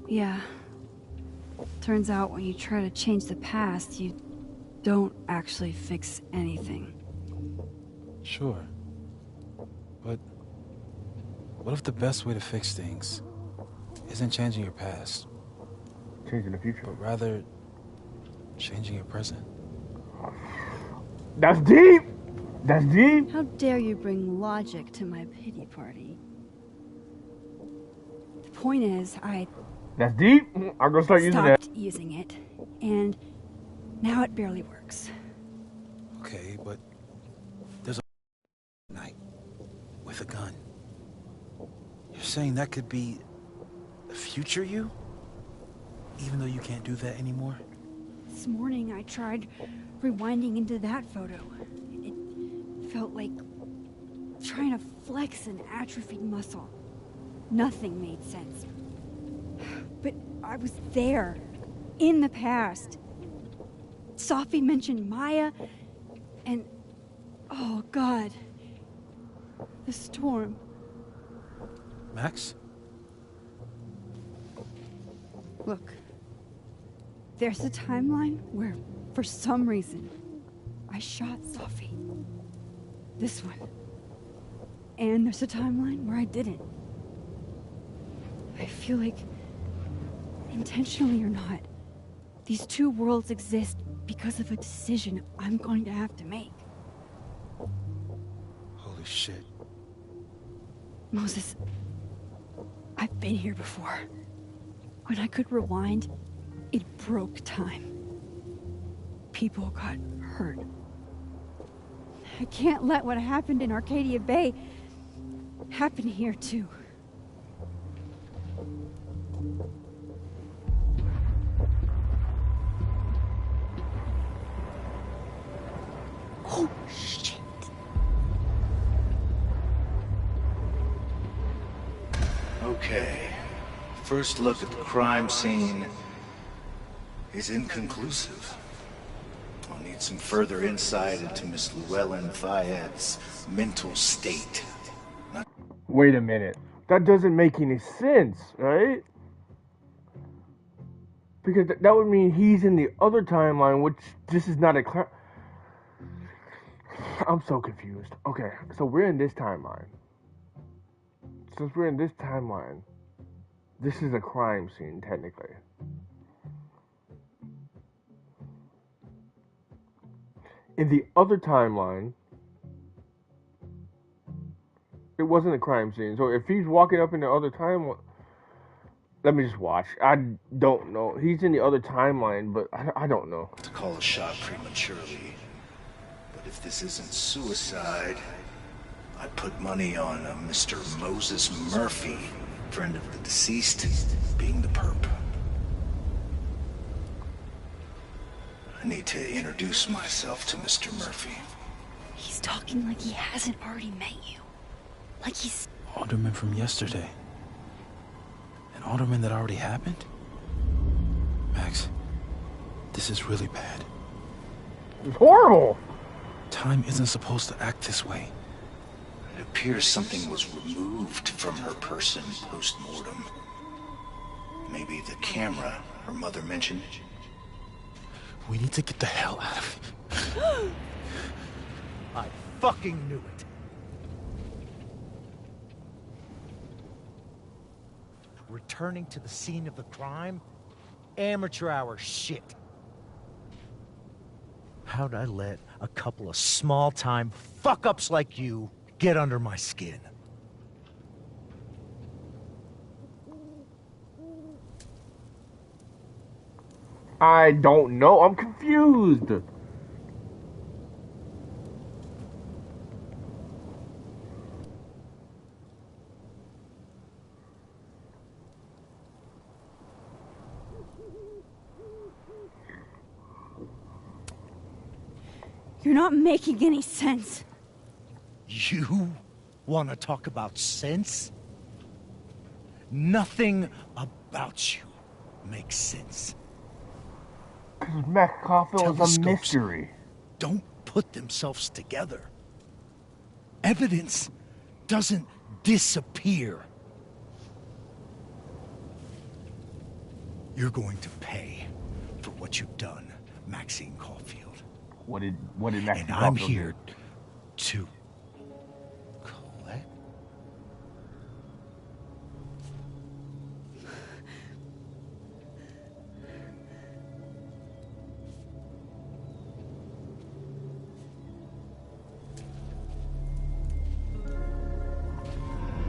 Yeah. Turns out when you try to change the past, you don't actually fix anything. Sure. But what if the best way to fix things isn't changing your past, Changing the future. but rather changing your present? That's deep. That's deep. How dare you bring logic to my pity party? The point is, I That's deep. I'm gonna start using that. stopped using it, and now it barely works. Okay, but there's a night with a gun. You're saying that could be the future you? Even though you can't do that anymore? This morning I tried rewinding into that photo. It felt like trying to flex an atrophied muscle. Nothing made sense. But I was there, in the past. Safi mentioned Maya, and... oh, God. The storm. Max? Look. There's a timeline where, for some reason, I shot Safi. This one. And there's a timeline where I didn't. I feel like, intentionally or not, these two worlds exist because of a decision I'm going to have to make. Holy shit. Moses, I've been here before. When I could rewind, it broke time. People got hurt. I can't let what happened in Arcadia Bay happen here too. Oh, shit. Okay. First look at the crime scene is inconclusive. I'll need some further insight into Miss Llewellyn Fayette's mental state. Wait a minute. That doesn't make any sense, right? Because that would mean he's in the other timeline, which this is not a crime. I'm so confused. Okay, so we're in this timeline. Since we're in this timeline, this is a crime scene, technically. In the other timeline, it wasn't a crime scene. So if he's walking up in the other timeline, let me just watch. I don't know. He's in the other timeline, but I don't know. To call a shot prematurely. But if this isn't suicide, I'd put money on Mr. Moses Murphy, friend of the deceased, being the perp. I need to introduce myself to Mr. Murphy. He's talking like he hasn't already met you. Like he's... Alderman from yesterday. An alderman that already happened? Max, this is really bad. It's horrible! Time isn't supposed to act this way. It appears something was removed from her person post-mortem. Maybe the camera her mother mentioned. We need to get the hell out of here. I fucking knew it. Returning to the scene of the crime? Amateur hour shit. How'd I let a couple of small-time fuck-ups like you get under my skin? I don't know. I'm confused. You're not making any sense. You want to talk about sense? Nothing about you makes sense. Because Max Caulfield is a mystery. Don't put themselves together. Evidence doesn't disappear. You're going to pay for what you've done, Maxine Caulfield. What did Max And Caulfield I'm do? here to collect.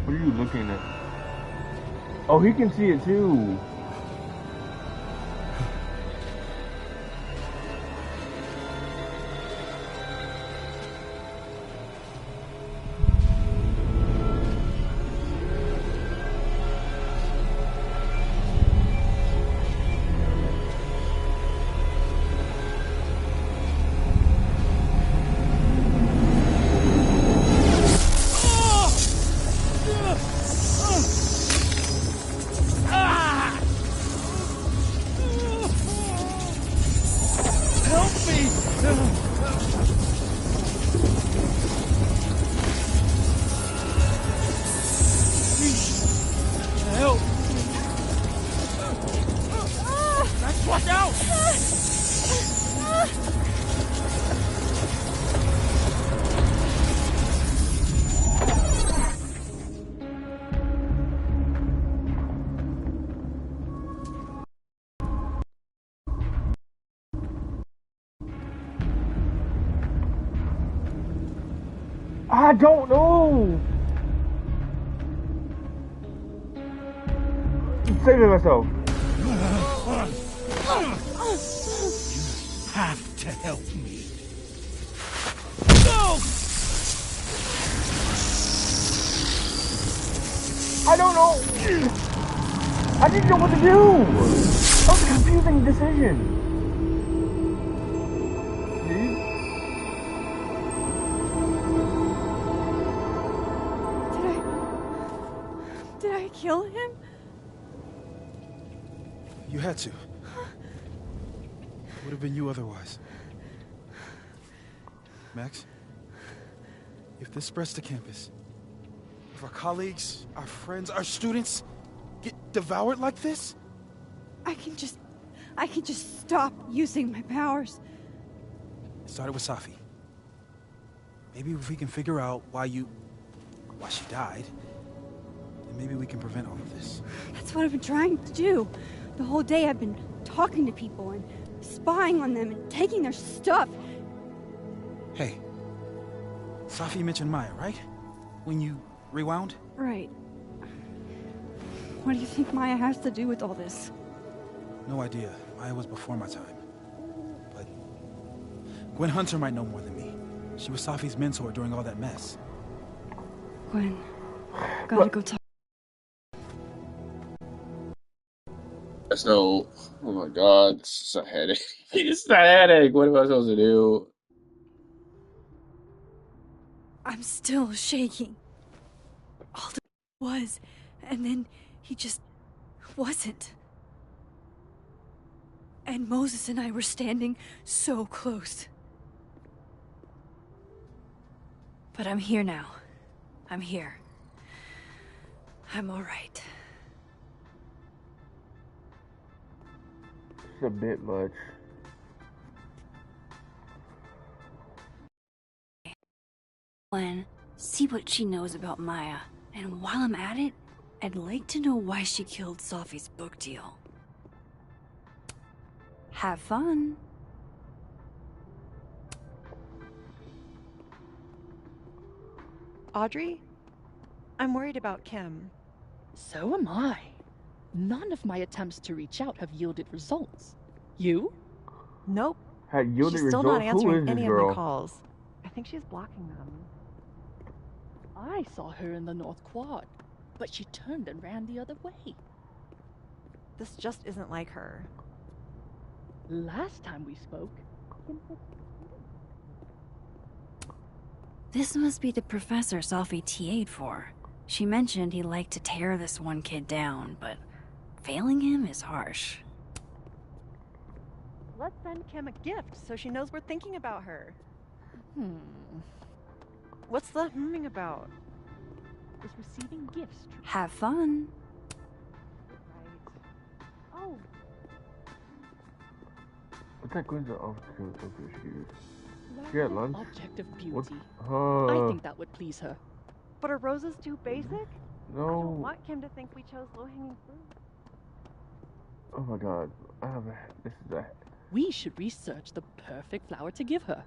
What are you looking at? Oh, he can see it too. I don't know. saving myself. You have to help me. I don't know. I didn't know what to do. That was a confusing decision. Did I kill him? You had to. It would have been you otherwise. Max, if this spreads to campus, if our colleagues, our friends, our students get devoured like this, I can just stop using my powers. it started with Safi. Maybe if we can figure out why she died, then maybe we can prevent all of this. That's what I've been trying to do. The whole day I've been talking to people and spying on them and taking their stuff. Hey, Safi mentioned Maya, right? When you rewound? Right. What do you think Maya has to do with all this? No idea. Maya was before my time. But Gwen Hunter might know more than me. She was Safi's mentor during all that mess. Gwen, gotta go talk. So, oh my god, this is a headache. It's a headache. What am I supposed to do? I'm still shaking. All the was, and then he just wasn't. And Moses and I were standing so close. But I'm here now. I'm here. I'm all right. It's a bit much. Gwen, see what she knows about Maya. And while I'm at it, I'd like to know why she killed Safi's book deal. Have fun. Audrey? I'm worried about Kim. So am I. None of my attempts to reach out have yielded results. You? Nope. Had yielded She's still results. not Who answering is this any of girl? my calls. I think she's blocking them. I saw her in the North Quad, but she turned and ran the other way. This just isn't like her. Last time we spoke, Kim said This must be the professor Safi TA'd for. She mentioned he liked to tear this one kid down, but failing him is harsh. Let's send Kim a gift so she knows we're thinking about her. What's the humming about? is receiving gifts. Have fun. Right. Oh, What's that Gwen's opportunity of shoes? She had lunch? Object of What? beauty. I think that would please her. but are roses too basic? I don't No. want Kim to think we chose low-hanging fruit. Oh my god. This is a. We should research the perfect flower to give her.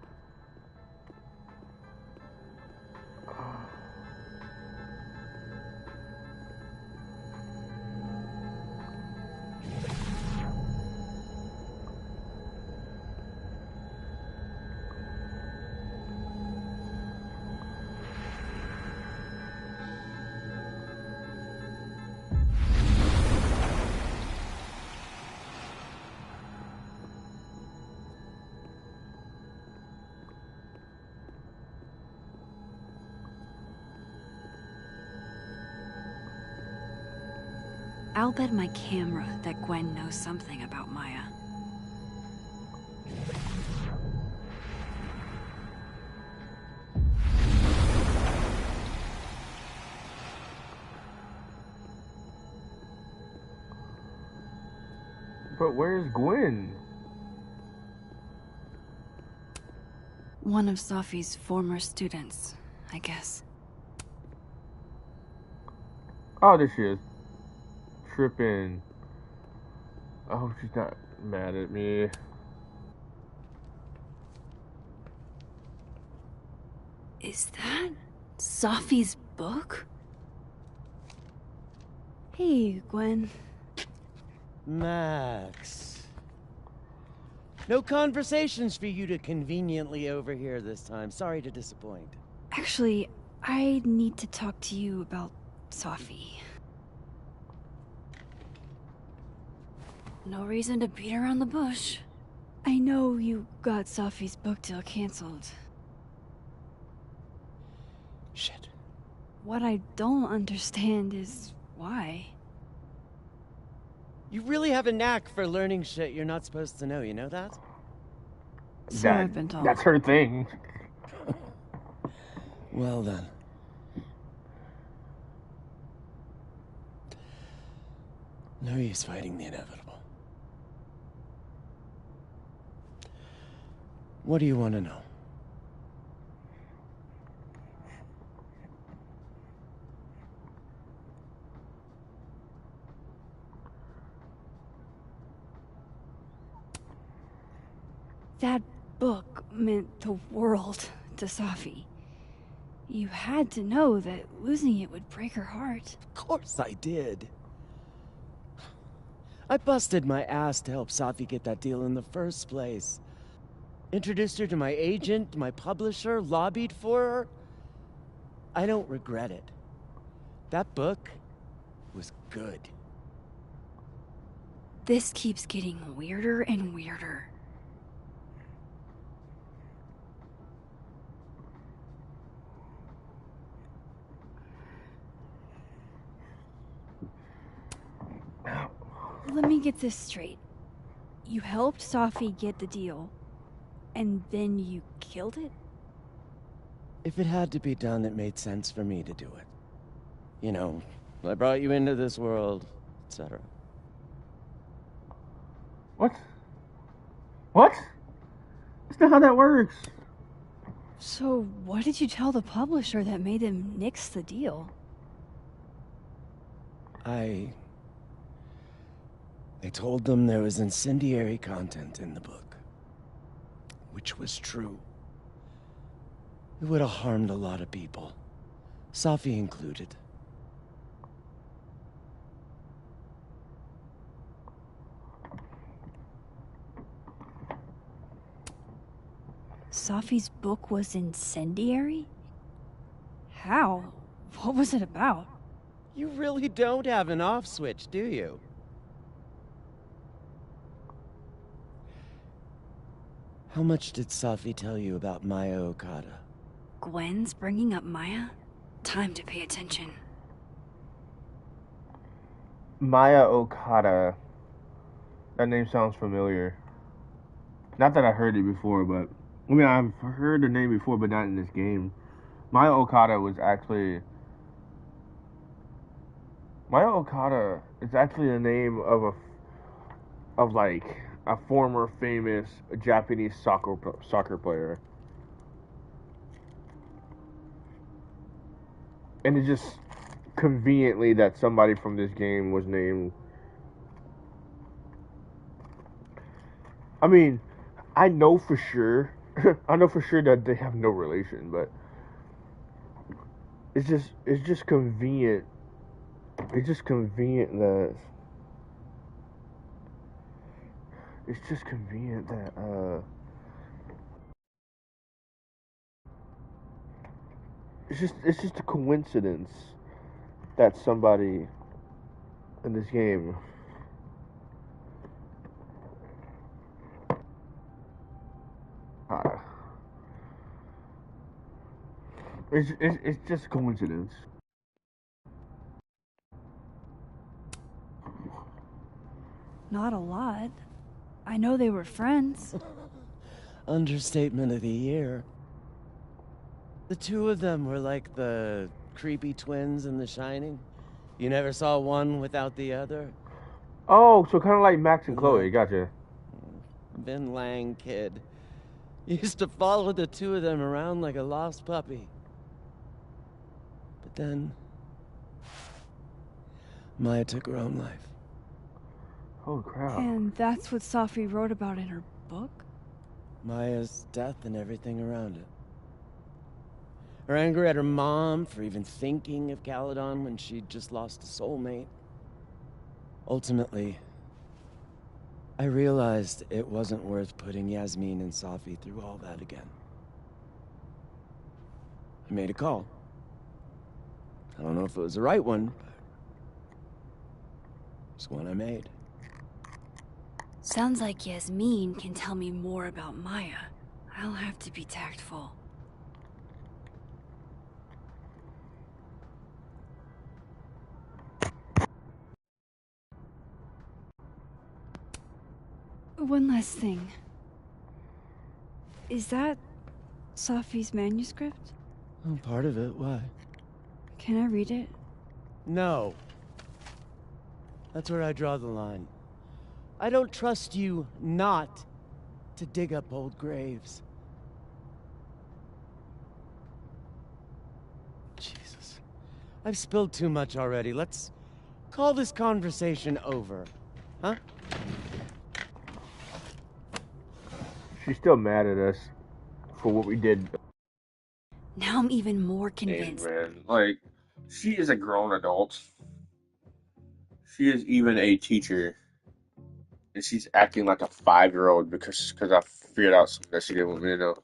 I'll bet my camera that Gwen knows something about Maya. But where's Gwen? One of Safi's former students, I guess. Oh, there she is. Tripping. I hope she's not mad at me. Is that Safi's book? Hey, Gwen. Max. No conversations for you to conveniently overhear this time. Sorry to disappoint. Actually, I need to talk to you about Safi. No reason to beat around the bush. I know you got Safi's book deal canceled. Shit. What I don't understand is why. You really have a knack for learning shit you're not supposed to know, you know that? So I've been told. That's her thing. Well then. No use fighting the inevitable. What do you want to know? That book meant the world to Safi. You had to know that losing it would break her heart. Of course I did. I busted my ass to help Safi get that deal in the first place. Introduced her to my agent, my publisher, lobbied for her. I don't regret it. That book was good. This keeps getting weirder and weirder. Let me get this straight. You helped Safi get the deal, and then you killed it? If it had to be done, it made sense for me to do it. You know, I brought you into this world, etc. What? What? That's not how that works. So, what did you tell the publisher that made them nix the deal? I told them there was incendiary content in the book. Which was true. It would have harmed a lot of people. Safi included. Safi's book was incendiary? How? What was it about? You really don't have an off switch, do you? How much did Safi tell you about Maya Okada? Gwen's bringing up Maya? Time to pay attention. Maya Okada. That name sounds familiar. Not that I heard it before, but... I mean, I've heard the name before, but not in this game. Maya Okada was actually... Maya Okada is actually the name of a former famous Japanese soccer player. And it's just conveniently that somebody from this game was named. I mean, I know for sure that they have no relation, but it's just convenient. It's just convenient that it's just a coincidence that somebody in this game it's just a coincidence. Not a lot. I know they were friends. Understatement of the year. The two of them were like the creepy twins in The Shining. You never saw one without the other. Oh, so kind of like Max and Chloe. Gotcha. Vin Lang kid. Used to follow the two of them around like a lost puppy. But then Maya took her own life. Holy crap. And that's what Safi wrote about in her book? Maya's death and everything around it. Her anger at her mom for even thinking of Caledon when she'd just lost a soulmate. Ultimately, I realized it wasn't worth putting Yasmin and Safi through all that again. I made a call. I don't know if it was the right one, but it's one I made. Sounds like Yasmin can tell me more about Maya. I'll have to be tactful. One last thing. Is that Safi's manuscript? Oh, part of it. Why? Can I read it? No. That's where I draw the line. I don't trust you not to dig up old graves. Jesus. I've spilled too much already. Let's call this conversation over. Huh? She's still mad at us for what we did. Now I'm even more convinced. Hey, man, like, she is a grown adult. She is even a teacher. And she's acting like a 5-year-old because I figured out something that she didn't want me to know.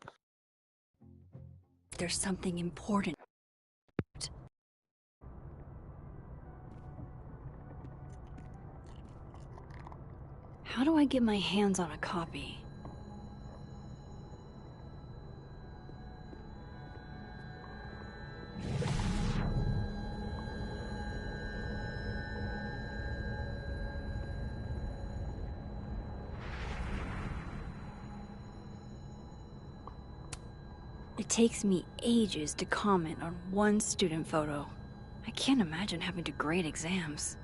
There's something important. How do I get my hands on a copy? It takes me ages to comment on one student photo. I can't imagine having to grade exams.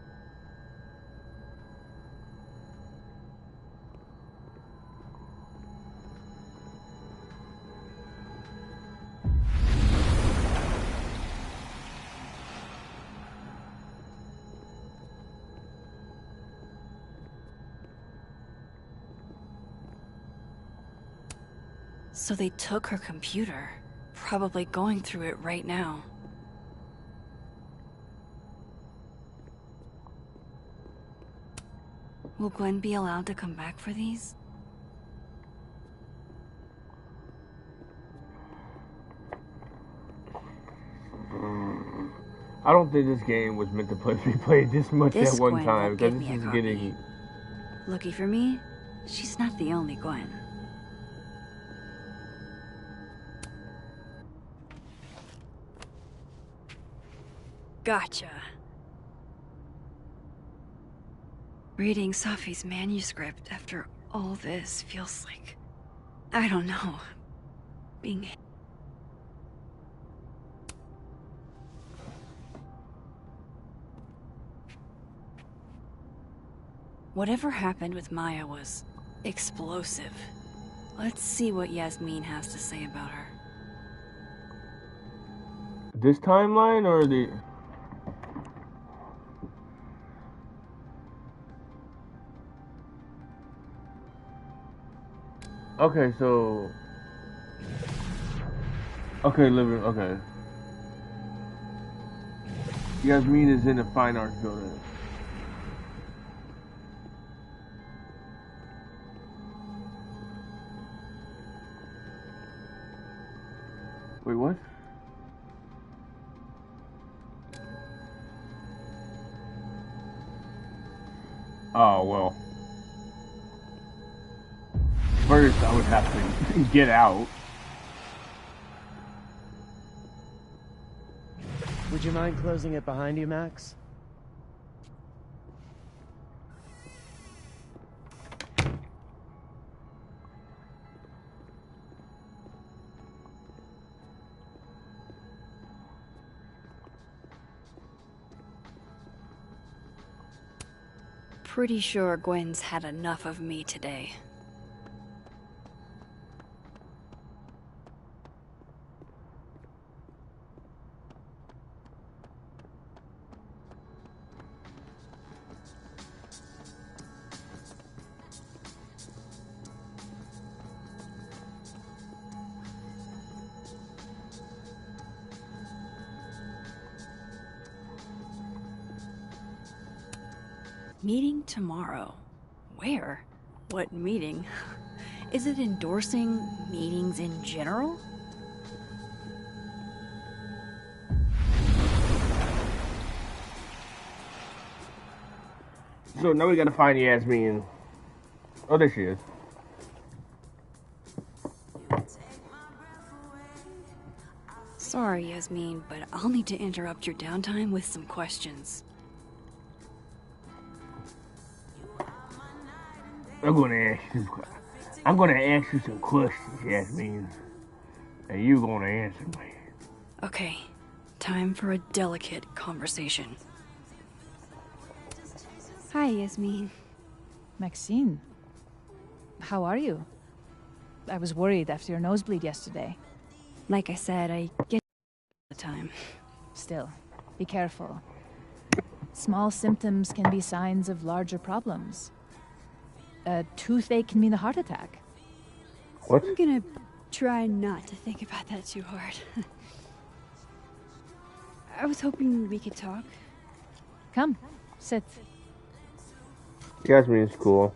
So they took her computer, probably going through it right now. Will Gwen be allowed to come back for these? I don't think this game was meant to be played this much This at one Gwen time, won't because give this me a is copy. getting... Lucky for me, she's not the only Gwen. Gotcha. Reading Safi's manuscript after all this feels like... I don't know. Being... Whatever happened with Maya was explosive. Let's see what Yasmin has to say about her. This timeline or the... Okay, so... Okay, living... Okay. Yasmin is in a fine arts building. Wait, what? Oh, well. First, I would have to get out. Would you mind closing it behind you, Max? Pretty sure Gwen's had enough of me today. Meeting tomorrow. Where? What meeting? Is it endorsing meetings in general? So now we gotta find Yasmin. Oh, there she is. Sorry, Yasmin, but I'll need to interrupt your downtime with some questions. I'm gonna ask you some questions, Yasmin. And you're gonna answer me. Okay, time for a delicate conversation. Hi, Yasmin. Maxine, how are you? I was worried after your nosebleed yesterday. Like I said, I get all the time. Still, be careful. Small symptoms can be signs of larger problems. A toothache can mean a heart attack. What? I'm gonna try not to think about that too hard. I was hoping we could talk. Come, sit. Yasmin's cool.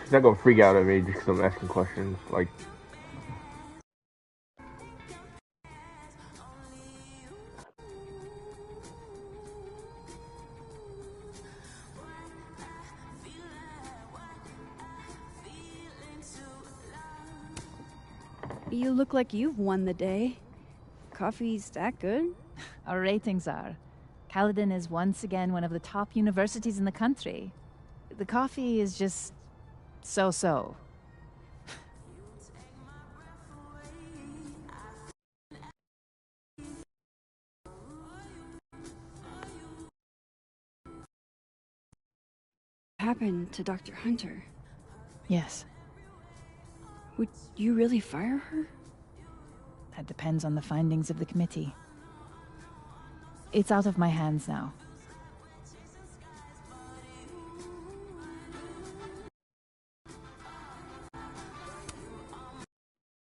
She's not gonna freak out at me just because I'm asking questions. Like, You look like you've won the day. Coffee's that good? Our ratings are. Caledon is once again one of the top universities in the country. The coffee is just so-so. What happened to Dr. Hunter? Yes, Would you really fire her? that depends on the findings of the committee. It's out of my hands now.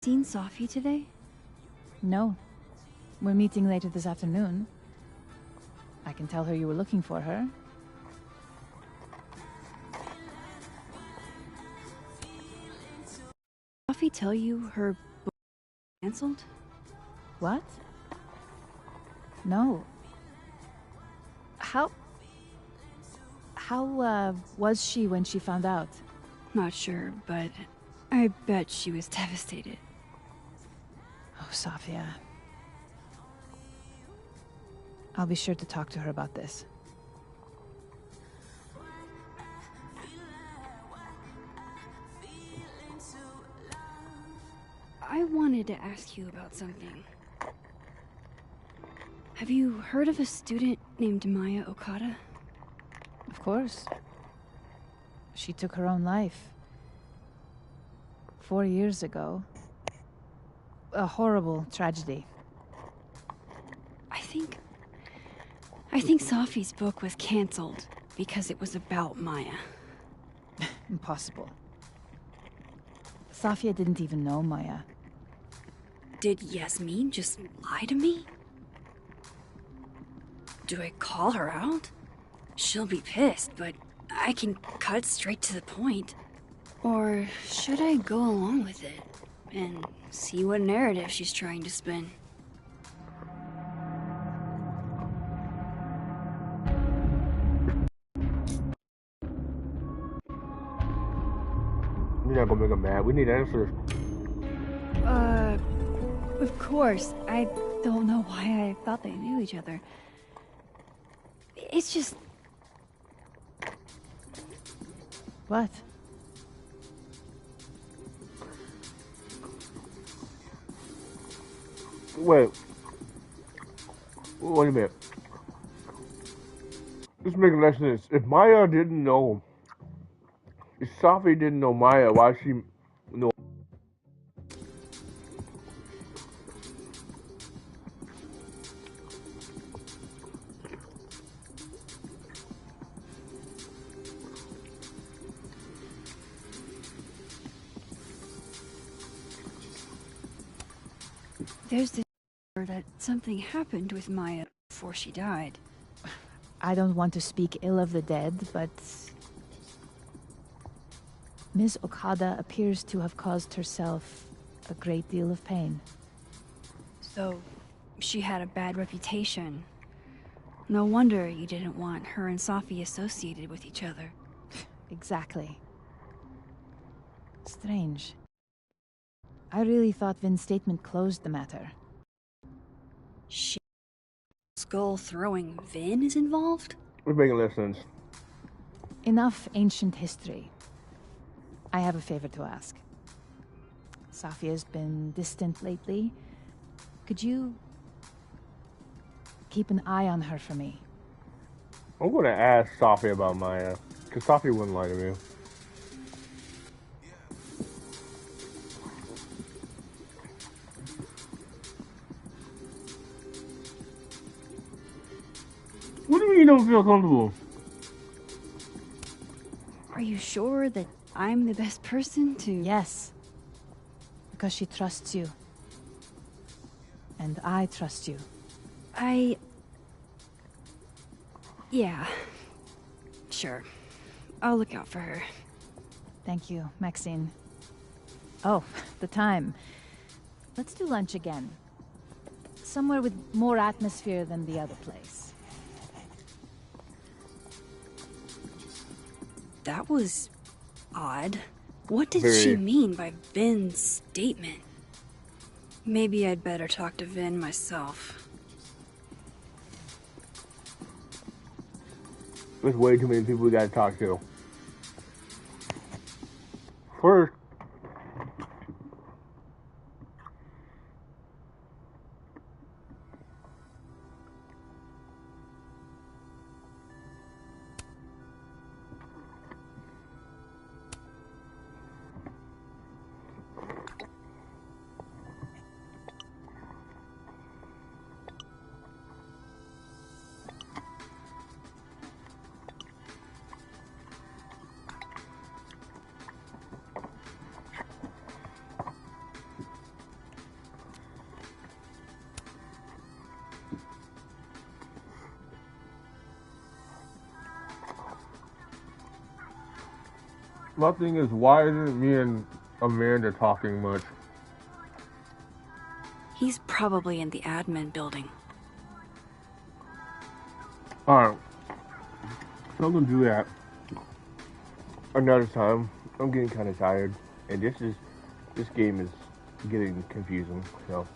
Seen Sophie today? No. We're meeting later this afternoon. I can tell her you were looking for her. Sophie tell you her book canceled? What? No. How was she when she found out? Not sure, but I bet she was devastated. Oh, Safia. I'll be sure to talk to her about this. I wanted to ask you about something. Have you heard of a student named Maya Okada? Of course. She took her own life. 4 years ago. A horrible tragedy. I think Sophie's book was canceled because it was about Maya. Impossible. Safia didn't even know Maya. Did Yasmin just lie to me? Do I call her out? She'll be pissed, but I can cut straight to the point. Or should I go along with it and see what narrative she's trying to spin? you're not gonna make her mad. We need answers. Of course. I don't know why I thought they knew each other. It's just... What? Wait a minute. Let's make less sense. If Maya didn't know, if Sophie didn't know Maya, why she know? There's this rumor that something happened with Maya before she died. I don't want to speak ill of the dead, but Ms. Okada appears to have caused herself a great deal of pain. So, she had a bad reputation. No wonder you didn't want her and Safi associated with each other. Exactly. Strange. I really thought Vin's statement closed the matter. Shit. Skull throwing Vin is involved? We're making less sense. Enough ancient history. I have a favor to ask. Safia's been distant lately. Could you keep an eye on her for me? I'm gonna ask Safi about Maya, because Safi wouldn't lie to me. What do you mean you don't feel comfortable? Are you sure that I'm the best person to... Yes. Because she trusts you. And I trust you. Yeah. Sure. I'll look out for her. Thank you, Maxine. Oh, the time. Let's do lunch again. Somewhere with more atmosphere than the other place. That was... odd. What did she mean by Vin's statement? Maybe I'd better talk to Vin myself. There's way too many people we gotta talk to. First, my thing is, why isn't me and Amanda talking much? He's probably in the admin building. Alright. So I'm gonna do that another time. I'm getting kind of tired. And this game is getting confusing. So,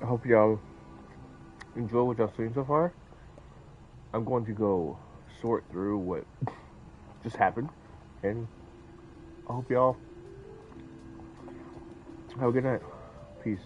I hope y'all enjoy what y'all seen so far. I'm going to go sort through what just happened. And I hope y'all have a good night. Peace.